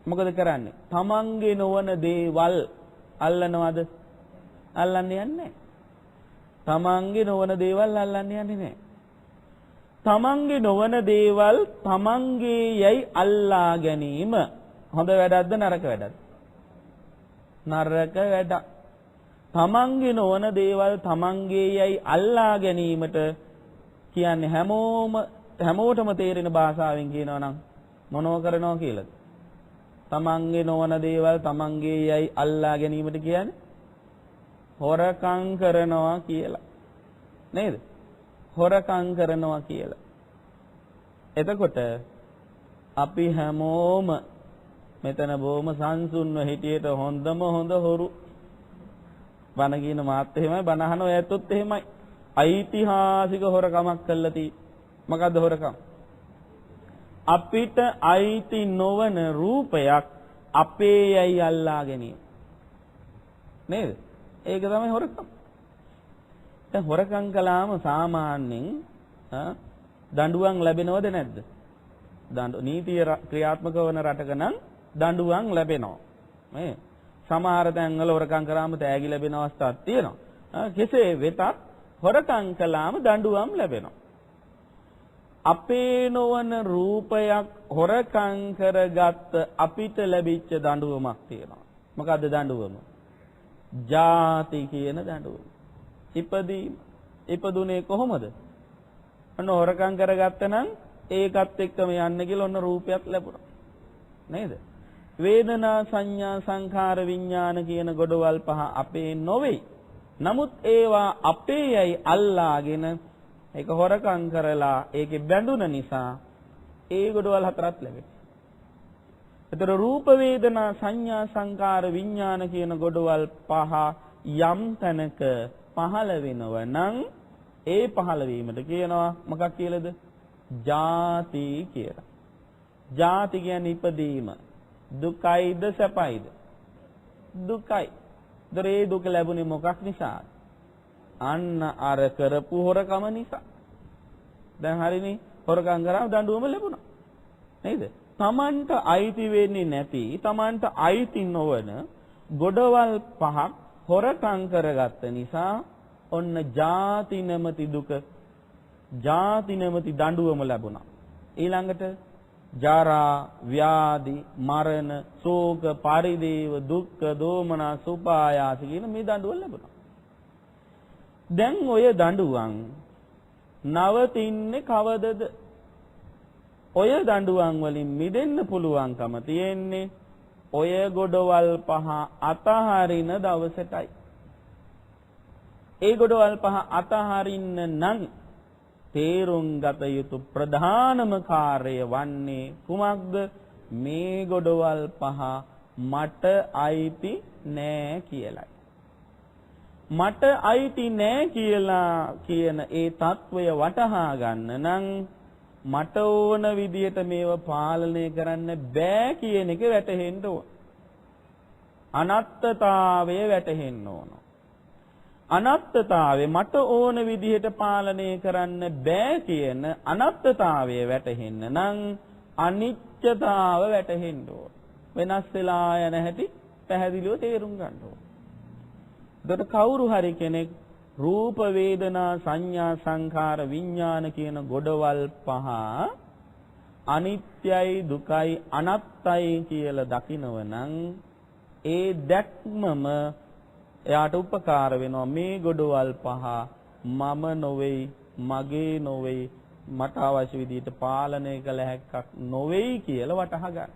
මොකද කරන්නේ? තමන්ගේ නොවන දේවල් අල්ලනවද? අල්ලන්නේ නැහැ. තමන්ගේ නොවන දේවල් අල්ලන්නේ නැහැ. තමන්ගේ නොවන දේවල් තමන්ගේ යයි අල්ලා ගැනීම හොඳ වැඩක්ද නරක වැඩක්ද? නරක වැඩක්. තමන්ගේ නොවන දේවල් තමන්ගේ යයි අල්ලා ගැනීමට කියන්නේ හැමෝටම තේරෙන භාෂාවෙන් කියනවා නම් මොනව කරනවා කියලාද? තමන්ගේ නොවන දේවල් තමන්ගේ යයි අල්ලා ගැනීමට කියන්නේ හොරකම් කරනවා කියලා. නේද? හොරකම් කරනවා කියලා. එතකොට අපි හැමෝම මෙතන බොහොම සංසුන්ව හිටියට හොඳම හොඳ හොරු බණ කියන මාත් එහෙමයි බණ අහන ඔය ඇත්තොත් එහෙමයි. ඓතිහාසික හොරකමක් කළා තී. මොකද්ද හොරකම්? අපිට අයිති නොවන රූපයක් අපේ යයි අල්ලා ගැනීම. නේද? ඒක තමයි හොරකම්. දැන් හොරකම් කළාම සාමාන්‍යයෙන් දඬුවම් ලැබෙනවද නැද්ද? නීතිය ක්‍රියාත්මක වන රටක නම් දඬුවම් ලැබෙනවා. මේ සමහර තැන්වල හොරකම් කරාම තෑගි ලැබෙන අවස්ථාවක් තියෙනවා. කෙසේ වෙතත් හොරකම් කළාම දඬුවම් ලැබෙනවා. අපේ නොවන රූපයක් හොරකම් කරගත්ත අපිට ලැබිච්ච දඬුවමක් තියෙනවා. මොකද්ද දඬුවම? ජාති කියන දඬුවම. ඉපදුනේ කොහොමද? ඔන්න හොරකම් කරගත්ත නම් ඒකත් එක්කම යන්න කියලා ඔන්න රූපයක් ලැබුණා. නේද? වේදනා සංඥා සංඛාර විඥාන කියන ගොඩවල් පහ අපේ නොවේ. නමුත් ඒවා අපේ යයි අල්ලාගෙන ඒක හොරකම් කරලා ඒකේ බැඳුන නිසා ඒ ගොඩවල් හතරක් ලැබෙනවා. ඒතර රූප වේදනා සංඥා සංකාර විඥාන කියන ගොඩවල් පහ යම් තැනක පහළ වෙනව නම් ඒ පහළ වීමට කියනවා මොකක් කියලාද? ජාති කියලා. ජාති කියන්නේ ඉපදීම. දුකයිද සැපයිද? දුකයි. දරේ දුක ලැබුණේ මොකක් නිසාද? අන්න අර කරපු හොරකම නිසා. දැන් හරිනේ හොරකම් කරාම දඬුවම ලැබුණා. නේද? තමන්ට අයිති වෙන්නේ නැති, තමන්ට අයිති නොවන ගොඩවල් පහක් හොරකම් කරගත්ත නිසා ඔන්න ජාති නැමැති දුක, ජාති නැමැති දඬුවම ලැබුණා. ඊළඟට ජරා, ව්‍යාධි, මරණ, ශෝක, පරිදේව, දුක්ඛ, දෝමනස්, උපායාස කියන මේ දඬුවම් ලැබුණා. දැන් ඔය දඬුවම් නවතින්නේ කවදද? ඔය දඬුවම් වලින් මිදෙන්න පුළුවන්කම තියෙන්නේ ඔය ගොඩවල් පහ අතහරින දවසටයි. ඒ ගොඩවල් පහ අතහරින්න නම් තේරුම් ගත යුතු ප්‍රධානම කාර්යය වන්නේ කුමක්ද? මේ ගොඩවල් පහ මට අයිති නෑ කියලයි. මට අයිති නෑ කියලා කියන ඒ తত্ত্বය වටහා ගන්න නම් මට ඕන විදියට මේව පාලනය කරන්න බෑ කියන එක වැටහෙන්න ඕන. අනත්තතාවය වැටහෙන්න ඕන. අනත්තතාවය මට ඕන විදිහට පාලනය කරන්න බෑ කියන අනත්තතාවය වැටහෙන්න නම් අනිත්‍යතාව වැටහෙන්න ඕන. වෙනස් වෙලා යන හැටි පැහැදිලිව තේරුම් ගන්න ඕන. එතකොට කවුරු හරි කෙනෙක් රූප වේදනා සංඥා සංඛාර විඥාන කියන ගොඩවල් පහ අනිත්‍යයි දුකයි අනාත්තයි කියලා දකිනව නම් ඒ දැක්මම එයාට උපකාර වෙනවා මේ ගොඩවල් පහ මම නොවේයි, මගේ නොවේයි, මට අවශ්‍ය විදිහට පාලනය කළ හැක්කක් නොවේයි කියලා වටහා ගන්න.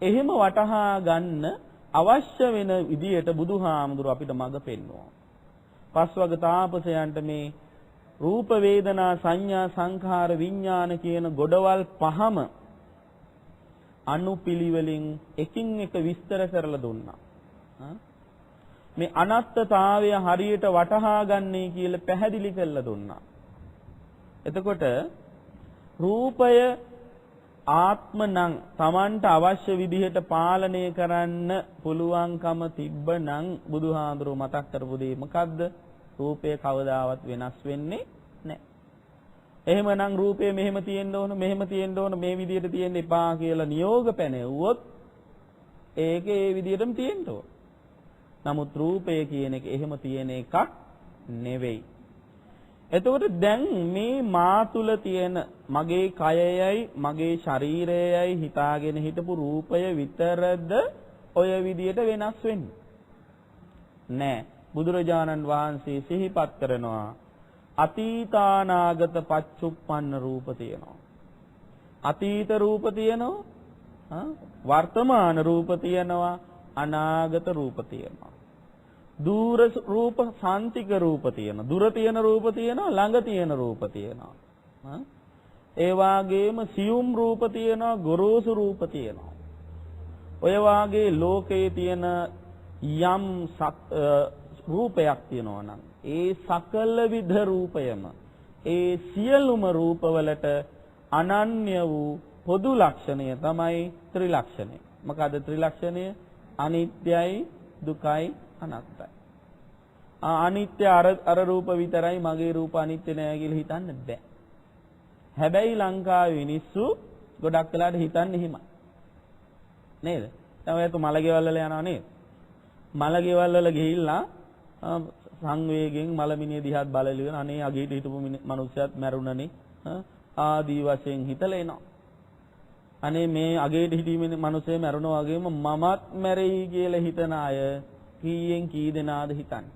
එහෙම වටහා ගන්න අවශ්‍ය වෙන විදිහට බුදුහාමුදුරුව අපිට මඟ පෙන්වනවා. පස්වග තාපසයන්ට මේ රූප වේදනා සංඥා සංඛාර විඥාන කියන ගොඩවල් පහම අනුපිළිවෙලින් එකින් එක විස්තර කරලා දුන්නා. මේ අනත්තතාවය හරියට වටහා ගන්නේ කියලා පැහැදිලි කරලා දුන්නා. එතකොට රූපය ආත්මනම් Tamanට අවශ්‍ය විදිහට පාලනය කරන්න පුළුවන්කම තිබ්බනම් බුදුහාඳුරෝ මතක් කරපු දේ මොකද්ද? රූපය කවදාවත් වෙනස් වෙන්නේ නැහැ. එහෙමනම් රූපය මෙහෙම තියෙන්න ඕන, මෙහෙම තියෙන්න ඕන, මේ විදිහට තියෙන්න එපා කියලා නියෝග පැනෙව්වොත් ඒක ඒ විදිහටම තියෙන්න ඕන. නමුත් රූපය කියන එක එහෙම තියෙන එකක් නෙවෙයි. එතකොට දැන් මේ මා තුල තියෙන මගේ කයයයි මගේ ශරීරයයි හිතාගෙන හිටපු රූපය විතරද ඔය විදියට වෙනස් වෙන්නේ නෑ. බුදුරජාණන් වහන්සේ සිහිපත් කරනවා අතීතානාගත පච්චුප්පන්න රූප තියෙනවා. අතීත රූප තියෙනවා, වර්තමාන රූප තියෙනවා, අනාගත රූප තියෙනවා. දූර රූප, සාන්තික රූප තියෙනවා. දුර තියෙන රූප තියෙනවා, ළඟ තියෙන රූප තියෙනවා. ඒ වාගේම සියුම් රූප තියෙනවා, ගොරෝසු රූප තියෙනවා. ඔය වාගේ ලෝකයේ තියෙන යම් රූපයක් තියෙනවා නම් ඒ සකල විද රූපයම ඒ සියලුම රූපවලට අනන්‍ය වූ පොදු ලක්ෂණය තමයි ත්‍රිලක්ෂණය. මොකද ත්‍රිලක්ෂණය? අනිත්‍යයි, දුකයි, අනාත්තයි. අනිත්‍ය අර රූප විතරයි, මගේ රූප අනිත්‍ය නෑ කියලා හිතන්න බෑ. හැබැයි ලංකාවේ මිනිස්සු ගොඩක් වෙලාට හිතන්නේ එහෙමයි. නේද? දැන් ඔයත් මලගෙවල් වල යනවා නේද? මලගෙවල් වල ගිහිල්ලා සංවේගයෙන් මලමිනිය දිහාත් බලලියන අනේ අගේට හිටපු මිනිස්සුත් මැරුණනේ ආදී වශයෙන් හිතලා එනවා. අනේ මේ අගේට හිටීමේ මිනිස්සේ මැරුණා වගේම මමත් මැරෙයි කියලා හිතන අය කීයෙන් කී දෙනාද හිතන්නේ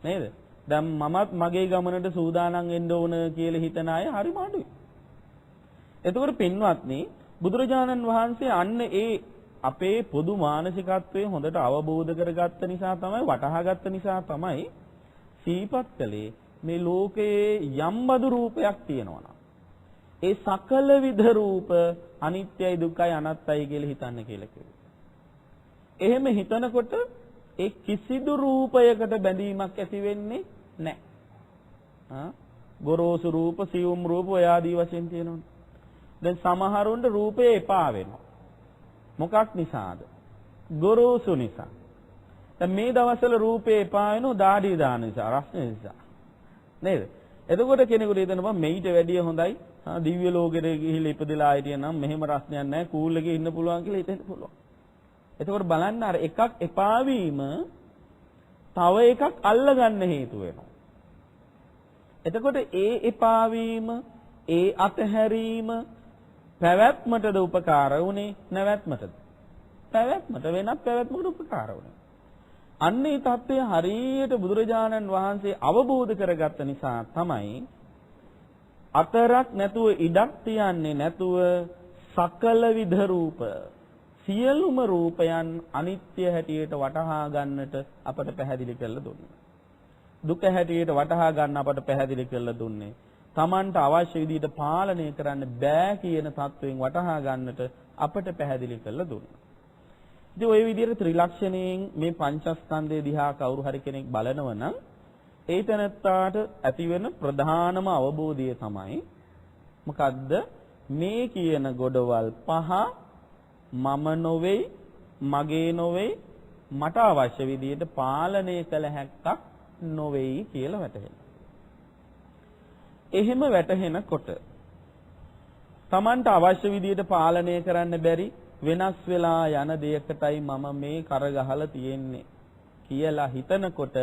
නේද? දැන් මමත් මගේ ගමනට සූදානම් වෙන්න ඕන කියලා හිතන අය හරිම අඩුයි. එතකොට පින්වත්නි, බුදුරජාණන් වහන්සේ අන්න ඒ අපේ පොදු මානසිකත්වයේ හොඳට අවබෝධ කරගත්ත නිසා තමයි, වටහාගත්ත නිසා තමයි සීපත් කළේ මේ ලෝකයේ යම්බදු රූපයක් තියෙනවා. ඒ සකල විද රූප අනිත්‍යයි, දුක්ඛයි, අනාත්තයි කියලා හිතන්න කියලා කිව්වා. එහෙම හිතනකොට ඒ කිසිදු රූපයකට බැඳීමක් ඇති වෙන්නේ නැහැ. ගොරෝසු රූප, සියුම් රූප ඔය ආදී වශයෙන් තියෙනවා. දැන් සමහරුන්ට රූපේ එපා වෙනවා. මොකක් නිසාද? ගොරෝසු නිසා. දැන් මේ දවස්වල රූපේ එපා වෙනවා දාඩිය දාන නිසා, රස්නේ නිසා. නේද? එතකොට කෙනෙකුට හිතෙනවා මේිට වැඩිය හොඳයි දිව්‍ය ලෝකෙට ගිහිල්ලා ඉපදලා හිටියනම් මෙහෙම රස්නයක් නැහැ, කූල් එකේ ඉන්න පුළුවන් කියලා හිතෙන්න පුළුවන්. එතකොට බලන්න අර එකක් එපා වීම තව එකක් අල්ලගන්න හේතු වෙනවා. එතකොට ඒ එපා වීම, ඒ අතහැරීම පැවැත්මටද උපකාර වුනේ, නැවැත්මටද? පැවැත්මට, වෙනත් පැවැත්මකට උපකාර වුනේ. අන්නේ தත්ත්වය හරියට බුදුරජාණන් වහන්සේ අවබෝධ කරගත්ත නිසා තමයි අතරක් නැතුව ඉඩක් තියන්නේ නැතුව සකල විද රූප, සියලුම රූපයන් අනිත්‍ය හැටියට වටහා ගන්නට අපට පැහැදිලි කරලා දුන්නේ. දුක හැටියට වටහා ගන්න අපට පැහැදිලි කරලා දුන්නේ. Tamanට අවශ්‍ය විදිහට පාලනය කරන්න බෑ කියන தත්වයෙන් වටහා ගන්නට අපට පැහැදිලි කරලා දුන්නා. ඉතින් ওই විදිහට ත්‍රිලක්ෂණයෙන් මේ පංචස්කන්ධය දිහා කවුරු හරි කෙනෙක් බලනවා නම් ඒ තැනත්තාට ඇතිවෙන ප්‍රධානම අවබෝධය තමයි මොකද්ද? මේ කියන ගොඩවල් පහ මම නොවේ, මගේ නොවේ, මට අවශ්‍ය විදිහට පාලනය කළ හැක්කක් නොවේයි කියලා වැටහෙනවා. එහෙම වැටහෙනකොට Tamanට අවශ්‍ය විදිහට පාලනය කරන්න බැරි වෙනස් වෙලා යන දෙයකටයි මම මේ කරගහලා තියෙන්නේ කියලා හිතනකොට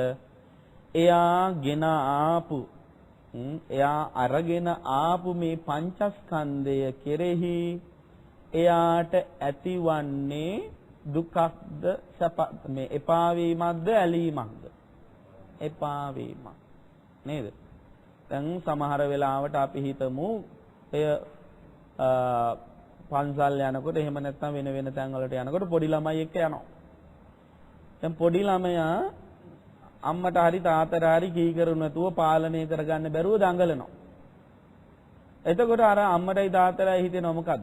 එයා අරගෙන ආපු මේ පංචස්කන්ධය කෙරෙහි එයාට ඇතිවන්නේ දුකක්ද සැප මේ එපා වීමක්ද ඇලීමක්ද? එපා වීමක්. නේද? දැන් සමහර වෙලාවට අපි හිතමු එය පන්සල් යනකොට එහෙම නැත්නම් වෙන වෙන තැන් වලට යනකොට පොඩි ළමයි එක්ක යනවා. දැන් පොඩි ළමයා අම්මට හරි තාත්තට හරි කීකරු නැතුව පාලනය කරගන්න බැරුව දඟලනවා. එතකොට අර අම්මටයි තාත්තටයි හිතෙනවා මොකද්ද?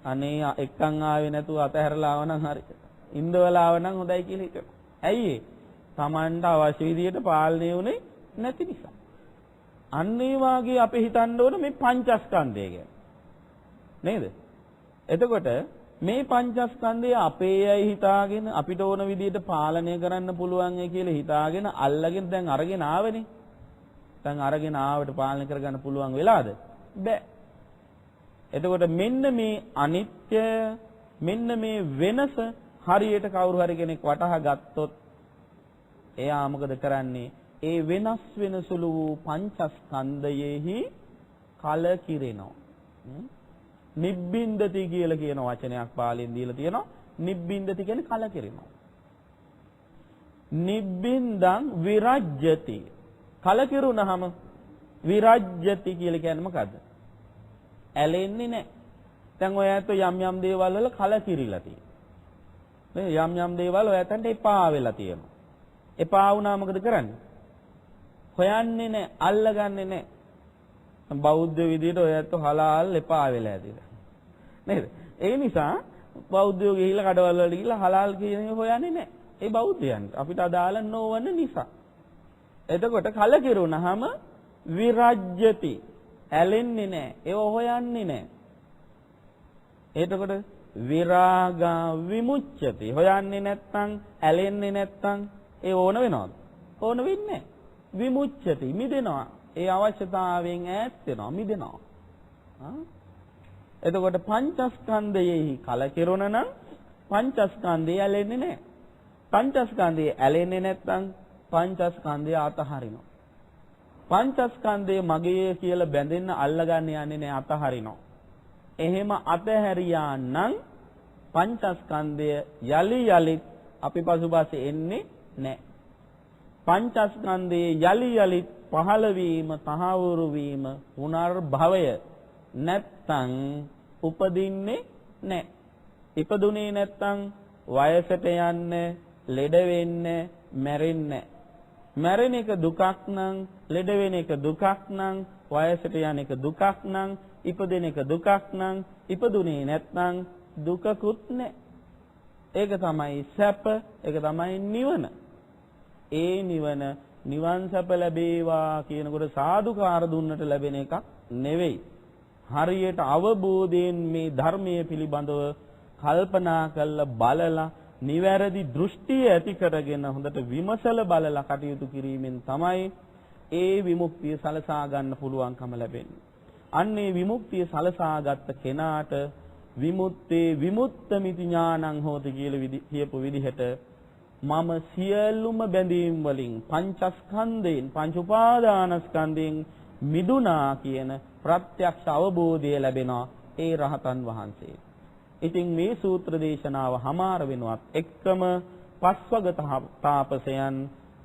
අනේ එක්කන් ආවේ නැතුව අතහැරලා ආවනම් හරි. ඉන්දවලා ආවනම් හොඳයි කියලා හිතනවා. ඇයි ඒ? Tamanට අවශ්‍ය විදියට පාලනය වුණේ නැති නිසා. අන්න ඒ වාගේ අපි හිතන්න ඕන මේ පංචස්කන්ධය ගැන. නේද? එතකොට මේ පංචස්කන්ධය අපේ අය හිතාගෙන අපිට ඕන විදියට පාලනය කරන්න පුළුවන් කියලා හිතාගෙන අල්ලගෙන දැන් අරගෙන ආවනේ. දැන් අරගෙන ආවට පාලනය කරගන්න පුළුවන් වෙලාද? බෑ. එතකොට මෙන්න මේ අනිත්‍ය මෙන්න මේ වෙනස හරියට කවුරු හරි කෙනෙක් වටහා ගත්තොත් එයා මොකද කරන්නේ? ඒ වෙනස් වෙන සුළු වූ පංචස්කන්ධයෙහි කලකිරෙනවා. නිබ්බින්දති කියලා කියන වචනයක් පාලියෙන් දීලා තියෙනවා. නිබ්බින්දති කියන්නේ කලකිරෙනවා. නිබ්බින්දං විරජ්‍යති. කලකිරුණාම විරජ්‍යති කියලා කියන්නේ මොකද්ද? ඇලෙන්නේ නැහැ. දැන් ඔය ඇත්ත යම් යම් දේවල් වල කලකිරිලා තියෙනවා. නේ යම් යම් දේවල් ඔය ඇත්තන්ට එපා වෙලා තියෙනවා. එපා වුණා මොකද කරන්නේ? හොයන්නේ නැහැ, අල්ලගන්නේ නැහැ. බෞද්ධ විදියට ඔය ඇත්ත හලාල් එපා වෙලා ඇතිලා. නේද? ඒ නිසා බෞද්ධයෝ ගිහිල්ලා කඩවල වල ගිහිල්ලා හලාල් කියන එක හොයන්නේ නැහැ. ඒ බෞද්ධයන්ට අපිට අදාළ නොවන නිසා. එතකොට කලකිරුණාම විරජ්‍යති. ඇලෙන්නේ නැහැ. ඒව හොයන්නේ නැහැ. එතකොට විරාගා විමුච්ඡති. හොයන්නේ නැත්නම් ඇලෙන්නේ නැත්නම් ඒ ඕන වෙනවද? ඕන වෙන්නේ නැහැ. විමුච්ඡති මිදෙනවා. ඒ අවශ්‍යතාවයෙන් ඈත් වෙනවා මිදෙනවා. එතකොට පංචස්කන්ධයෙහි කලකිරුණ නම් පංචස්කන්ධය ඇලෙන්නේ නැහැ. පංචස්කන්ධය ඇලෙන්නේ නැත්නම් පංචස්කන්ධය අතහරිනවා. පංචස්කන්ධය මගේ කියලා බැඳෙන්න අල්ලගන්න යන්නේ නැහැ අතහරිනවා. එහෙම අතහැරියා නම් පංචස්කන්ධය යලි යලිත් අපි පසුපස එන්නේ නැහැ. පංචස්කන්ධයේ යලි යලිත් පහළ වීම තහවුරු වීම පුනර්භවය නැත්තම් උපදින්නේ නැහැ. ඉපදුනේ නැත්තම් වයසට යන්නේ, ලෙඩ වෙන්නේ, මැරෙන්නේ. මැරෙන එක දුකක් නම්, ලෙඩ වෙන එක දුකක් නම්, වයසට යන එක දුකක් නම්, ඉපදෙන එක දුකක් නම්, ඉපදුනේ නැත්නම් දුකකුත් නැහැ. ඒක තමයි සැප, ඒක තමයි නිවන. ඒ නිවන් සැප ලැබේවා කියනකොට සාදුකාර දුන්නට ලැබෙන එකක් නෙවෙයි. හරියට අවබෝධයෙන් මේ ධර්මයේ පිළිබඳව කල්පනා කරලා බලලා නිවැරදි දෘෂ්ටිය ඇති කරගෙන හොඳට විමසලා බලලා කටයුතු කිරීමෙන් තමයි ඒ විමුක්තිය සලසා ගන්න පුළුවන්කම ලැබෙන්නේ. අන්නේ විමුක්තිය සලසාගත් කෙනාට විමුක්තේ විමුක්තമിതി ඥානං හෝති කියලා කියපු විදිහට මම සියලුම බැඳීම් වලින් පංචස්කන්ධයෙන් පංච උපාදානස්කන්ධයෙන් මිදුණා කියන ප්‍රත්‍යක්ෂ අවබෝධය ලැබෙනවා ඒ රහතන් වහන්සේ. ඉතින් මේ සූත්‍ර දේශනාව හමාර වෙනවත් එක්කම පස්වග තාපසයන්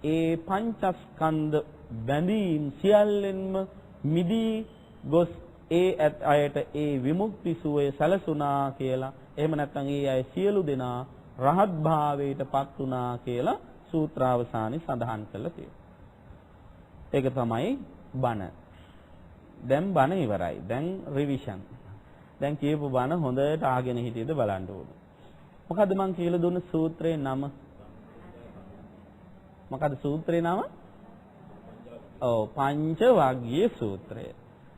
ඒ පංචස්කන්ධ බැඳීම් සියල්ලෙන්ම මිදී ගොස් ඒ අයට ඒ විමුක්ති සුවය සැලසුණා කියලා එහෙම නැත්නම් ඒ අය සියලු දෙනා රහත් භාවයට පත් වුණා කියලා සූත්‍රාවසානයේ සඳහන් කරලා තියෙනවා. ඒක තමයි බණ. දැන් බණ ඉවරයි. දැන් රිවිෂන්. දැන් කියපු බණ හොඳට ආගෙන හිටියද බලන්න ඕනේ. මොකද්ද මං කියලා දුන්න සූත්‍රයේ නම? මොකද්ද සූත්‍රයේ නම? ඔව් පංච වග්ගීය සූත්‍රය.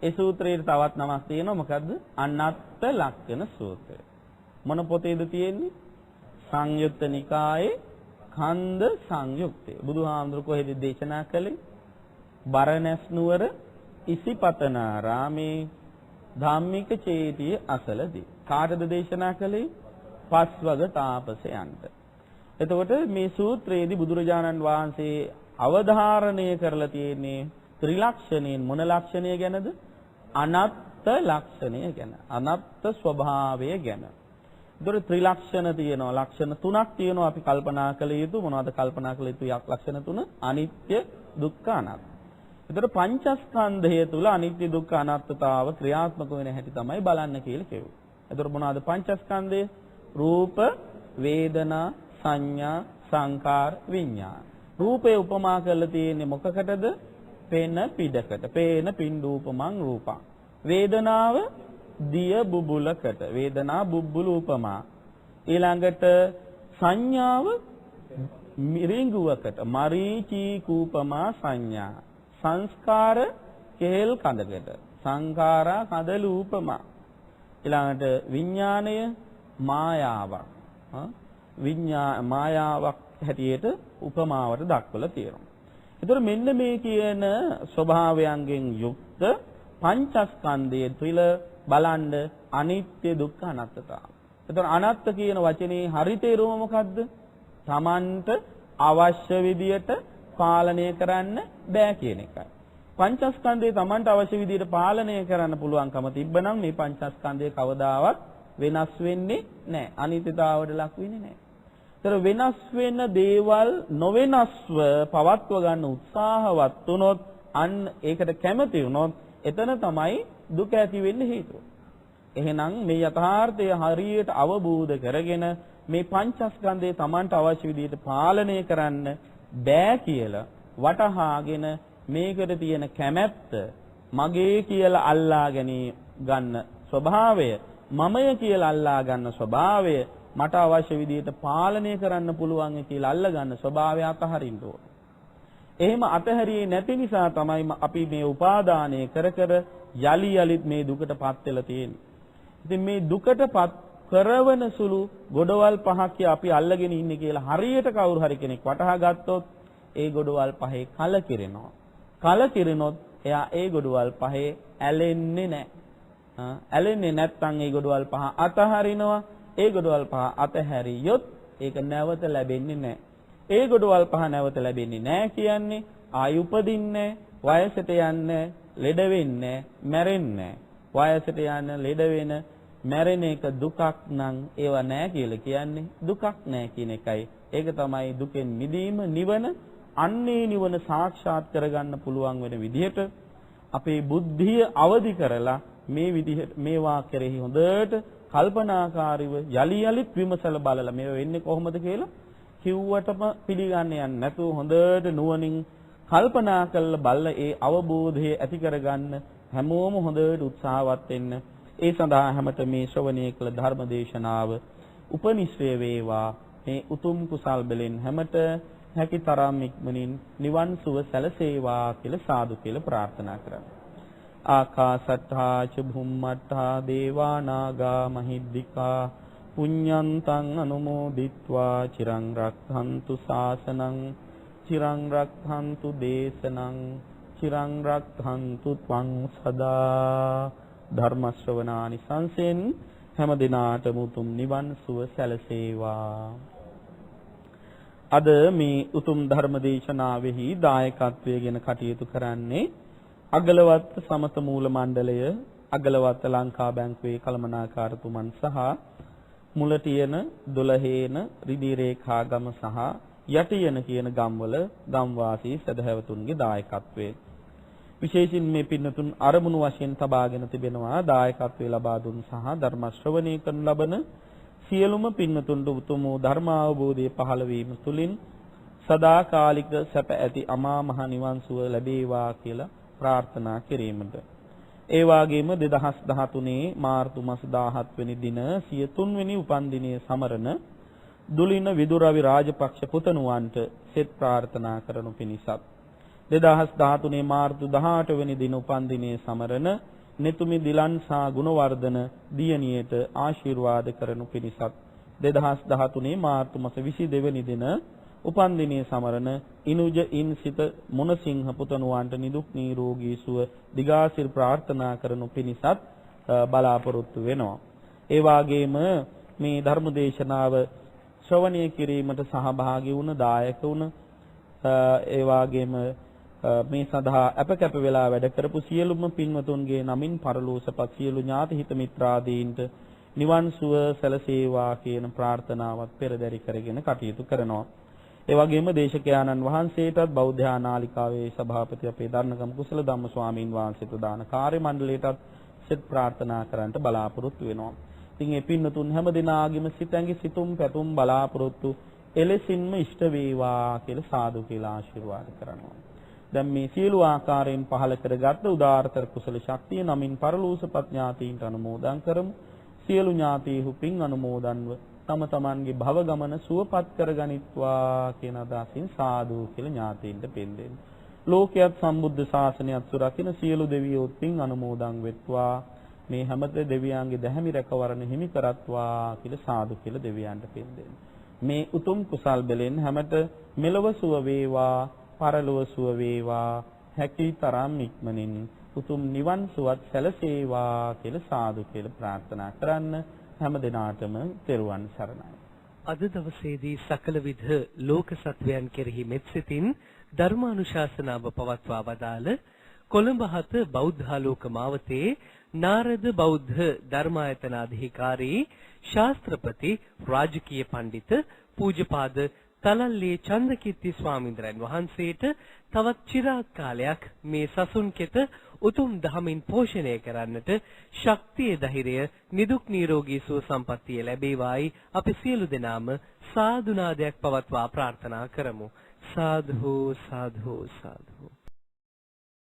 ඒ සූත්‍රයේ තවත් නමක් තියෙනවා. මොකද්ද? අනත්ත ලක්ෂණ සූත්‍රය. මොන පොතේද තියෙන්නේ? සංයුත්ත නිකායේ කන්ද සංයුක්තය. බුදුහාමුදුර කොහෙද දේශනා කළේ? බරණැස් නුවර ඉසිපතනාරාමේ ධම්මික චේතිය අසලදී. කාටද දේශනා කළේ? පස්වග තාපසයන්ට. එතකොට මේ සූත්‍රයේදී බුදුරජාණන් වහන්සේ අවධාරණය කරලා තියෙන්නේ ත්‍රිලක්ෂණයෙන් මොන ලක්ෂණය ගැනද? අනත්ත් ලක්ෂණය ගැන. අනත්ත් ස්වභාවය ගැන. ඒතර ත්‍රිලක්ෂණ තියෙනවා. ලක්ෂණ තුනක් තියෙනවා අපි කල්පනා කළ යුතු. මොනවද කල්පනා කළ යුතු ලක්ෂණ තුන? අනිත්‍ය, දුක්ඛ, අනාත්ම. ඒතර පංචස්කන්ධය තුල අනිත්‍ය, දුක්ඛ, අනාත්මතාව ක්‍රියාත්මක වෙන හැටි තමයි බලන්න කියලා කියුවේ. ඒතර මොනවද පංචස්කන්ධය? රූප, වේදනා, සංඥා, සංකාර, විඤ්ඤාණ. රූපේ උපමා කරලා තියෙන්නේ මොකකටද? පේන පිටකට. පේන පින්ඩූපමං රූපං. වේදනාව දිය බුබුලකට. වේදනා බුබුලු උපමා. ඊළඟට සංඥාව මිරිඟුවකට. මරීචී කූපමා සංඥා. සංස්කාර කෙහෙල් කඳකට. සංඛාරා කඳලු උපමා. ඊළඟට විඥාණය මායාවක්. මායාවක් හැටියට උපමාවට දක්වලා තියෙනවා. ඒතර මෙන්න මේ කියන ස්වභාවයන්ගෙන් යුක්ත පංචස්කන්ධය තුල බලන්න අනිත්‍ය, දුක්ඛ, අනාත්මතාව. ඒතර අනාත්ත කියන වචනේ හරි තේරුම මොකද්ද? Tamanට අවශ්‍ය විදියට පාලනය කරන්න බෑ කියන එකයි. පංචස්කන්ධය Tamanට අවශ්‍ය විදියට පාලනය කරන්න පුළුවන්කම තිබ්බනම් මේ පංචස්කන්ධය කවදාවත් වෙනස් වෙන්නේ නැහැ. අනිත්‍යතාවයට ලක් වෙන්නේ නැහැ. ඒතර වෙනස් වෙන දේවල් නොවෙනස්ව පවත්ව ගන්න උත්සාහවත් වුණොත්, අන්න ඒකට කැමති වුණොත්, එතන තමයි දුක ඇති වෙන්න හේතුව. එහෙනම් මේ යථාර්ථය හරියට අවබෝධ කරගෙන මේ පංචස්කන්ධය Tamanට අවශ්‍ය විදිහට පාලනය කරන්න බෑ කියලා වටහාගෙන මේකට තියෙන කැමැත්ත මගේ කියලා අල්ලා ගන්න ස්වභාවය, මමය කියලා අල්ලා ගන්න ස්වභාවය, මට අවශ්‍ය විදිහට පාලනය කරන්න පුළුවන් කියලා අල්ලා ගන්න ස්වභාවය අතහරින්න ඕන. එහෙම අතහැරියේ නැති නිසා තමයි අපි මේ උපාදානය කර යලි යලිත් මේ දුකටපත් වෙලා තියෙන්නේ. ඉතින් මේ දුකටපත් කරවන සුළු ගොඩවල් පහක් අපි අල්ලගෙන ඉන්නේ කියලා හරියට කවුරු හරි කෙනෙක් වටහා ගත්තොත් ඒ ගොඩවල් පහේ කලකිරෙනවා. කලකිරෙනොත් එයා ඒ ගොඩවල් පහේ ඇලෙන්නේ නැහැ. ඇලෙන්නේ නැත්නම් ඒ ගොඩවල් පහ අතහරිනවා. ඒ ගොඩවල් පහ අතහැරියොත් ඒක නැවත ලැබෙන්නේ නැහැ. ඒ ගොඩවල් පහ නැවත ලැබෙන්නේ නැහැ කියන්නේ ආයු උපදින්නේ, වයසට යන්නේ, ලෙඩ වෙන්නේ, මැරෙන්නේ. වයසට යන, ලෙඩ වෙන, මැරෙන එක දුකක් නම් ඒව නැහැ කියලා කියන්නේ දුකක් නැහැ කියන එකයි. ඒක තමයි දුකෙන් මිදීම, නිවන. අන්නේ නිවන සාක්ෂාත් කරගන්න පුළුවන් වෙන විදිහට අපේ බුද්ධිය අවදි කරලා මේ විදිහට මේවා කෙරෙහි හොඳට කල්පනාකාරීව යලි යලිත් විමසලා බලලා මේව වෙන්නේ කොහොමද කියලා කිව්වටම පිළිගන්න යන්නේ නැතුව හොඳට නුවණින් කල්පනා කරලා බලලා ඒ අවබෝධය ඇති කරගන්න හැමෝම හොඳට උත්සාහවත් වෙන්න. ඒ සඳහා හැමත මේ ශ්‍රවණය කළ ධර්ම දේශනාව උපනිශ්‍රේ වේවා. මේ උතුම් කුසල් බලෙන් හැමත හැකි තරම් ඉක්මනින් නිවන් සුව සැලසේවා කියලා සාදු කියලා ප්‍රාර්ථනා කරමු. ආකාසට්ඨා ච භුම්මට්ඨා දේවා නාග මහිද්దికා පුඤ්ඤන්තං අනුමෝදිත්වා චිරං රක්ඛන්තු ශාසනං චිරං රක්ඛන්තු දේශනං චිරං රක්ඛන්තු ත්වං සදා. ධර්ම ශ්‍රවණානි සංසෙන් හැම දිනාටම උතුම් නිවන් සුව සැලසේවා. අද මේ උතුම් ධර්ම දේශනාවෙහි දායකත්වයෙන් කටයුතු කරන්නේ අගලවත්ත සමත මූල මණ්ඩලය, අගලවත්ත ලංකා බැංකුවේ කළමනාකාරතුමන් සහ මුලටියන, දොළහේන, රිදී රේඛාගම සහ යටියන කියන ගම්වල ගම්වාසී සදහැවතුන්ගේ දායකත්වයෙන් විශේෂින් මේ පින්නතුන් අරමුණු වශයෙන් තබාගෙන තිබෙනවා. දායකත්වයේ ලබා දුන් සහ ධර්ම ශ්‍රවණය කරන ලබන සියලුම පින්නතුන්ට උතුම් ධර්ම අවබෝධය පහළ වීම තුලින් සදාකාලික සැප ඇති අමා මහ නිවන් සුව ලැබේවා කියලා ප්‍රාර්ථනා කිරීමට. ඒ වගේම 2013 මාර්තු මාස 17 වෙනි දින 103 වෙනි උපන්දිනයේ සමරන දුලින විදුරවි රාජපක්ෂ පුතණුවන්ට සෙත් ප්‍රාර්ථනා කරනු පිණිසත් 2013 මාර්තු 18 වෙනි දින උපන්දිනයේ සමරන nethumi dilansa ගුණවර්ධන දියණියට ආශිර්වාද කරනු පිණිසත් 2013 මාර්තු මාස 22 වෙනි දින උපන්දිනයේ සමරන ඉනුජ ඉන්සිත මොනසිංහ පුතණුවන්ට නිදුක් නිරෝගී සුව දිගාසිර ප්‍රාර්ථනා කරනු පිණිසත් බලාපොරොත්තු වෙනවා. ඒ වගේම මේ ධර්ම දේශනාව ශ්‍රවණය කිරීමට සහභාගී වුණ දායක වුණ ඒ වගේම මේ සඳහා අපකැප වෙලා වැඩ කරපු සියලුම පින්වතුන්ගේ නමින් පරලෝසපත් සියලු ඥාති හිත මිත්‍රාදීන්ට නිවන් සුව සැලසේවා කියන ප්‍රාර්ථනාවත් පෙරදරි කරගෙන කටයුතු කරනවා. ඒ වගේම දේශකයාණන් වහන්සේටත් බෞද්ධ ආනාලිකාවේ සභාපති අපේ දරණගම කුසල ධම්ම ස්වාමීන් වහන්සේට දාන කාර්ය මණ්ඩලයටත් සෙත් ප්‍රාර්ථනා කරන්නට බලාපොරොත්තු වෙනවා. ඉතින් ඒ පින්නතුන් හැම දිනාගෙම සිතැඟි සිතුම් පැතුම් බලාපොරොත්තු එලෙසින්ම ඉෂ්ට වේවා කියලා සාදු කියලා ආශිර්වාද කරනවා. දැන් මේ සියලු ආකාරයෙන් පහල කරගත් උදාාරතර කුසල ශක්තිය නමින් පරලෝසපත් ඥාතීන්ට අනුමෝදන් කරමු. සියලු ඥාතීහු පින් අනුමෝදන්ව තම තමන්ගේ භව ගමන සුවපත් කරගනිත්වා කියන අදහසින් සාදු කියලා ඥාතීන්ට පින් දෙන්න. ලෝකයක් සම්බුද්ධ ශාසනයත් සුරකින්න සියලු දෙවියෝ පින් අනුමෝදන් වෙත්වා. මේ හැමත දෙවියන්ගේ දැහැමි රැකවරණ හිමි කරත්වා කියලා සාදු කියලා දෙවියන්ට පින් දෙන්න. මේ උතුම් කුසල් බලෙන් හැමත මෙලොව සුව වේවා, පරලොව සුව වේවා, හැකි තරම් ඉක්මනින් උතුම් නිවන් සුවත් සැලසේවා කියලා සාදු කියලා ප්‍රාර්ථනා කරන්න. හැම දිනාටම තෙරුවන් සරණයි. අද දවසේදී සකල විධ ලෝක සත්වයන් කෙරෙහි මෙත් සිතින් ධර්මානුශාසනාව පවත්වා වදාළ කොළඹ හත බෞද්ධාලෝක මාවතේ නාරද බෞද්ධ ධර්මායතනාධිකාරී ශාස්ත්‍රපති රාජකීය පඬිත පූජ්‍යපාද තලල්ලේ චන්දකිත්ති ස්වාමීන්ද්‍රයන් වහන්සේට තවත් চিරාත් කාලයක් මේ සසුන් කෙත උතුම් දහමින් පෝෂණය කරන්නට ශක්තිය ධෛර්යය නිදුක් නිරෝගී සුව සම්පන්නිය ලැබේවායි අපි සියලු දෙනාම සාදු නාදයක් පවත්වා ප්‍රාර්ථනා කරමු. සාදු සාදු සාදු.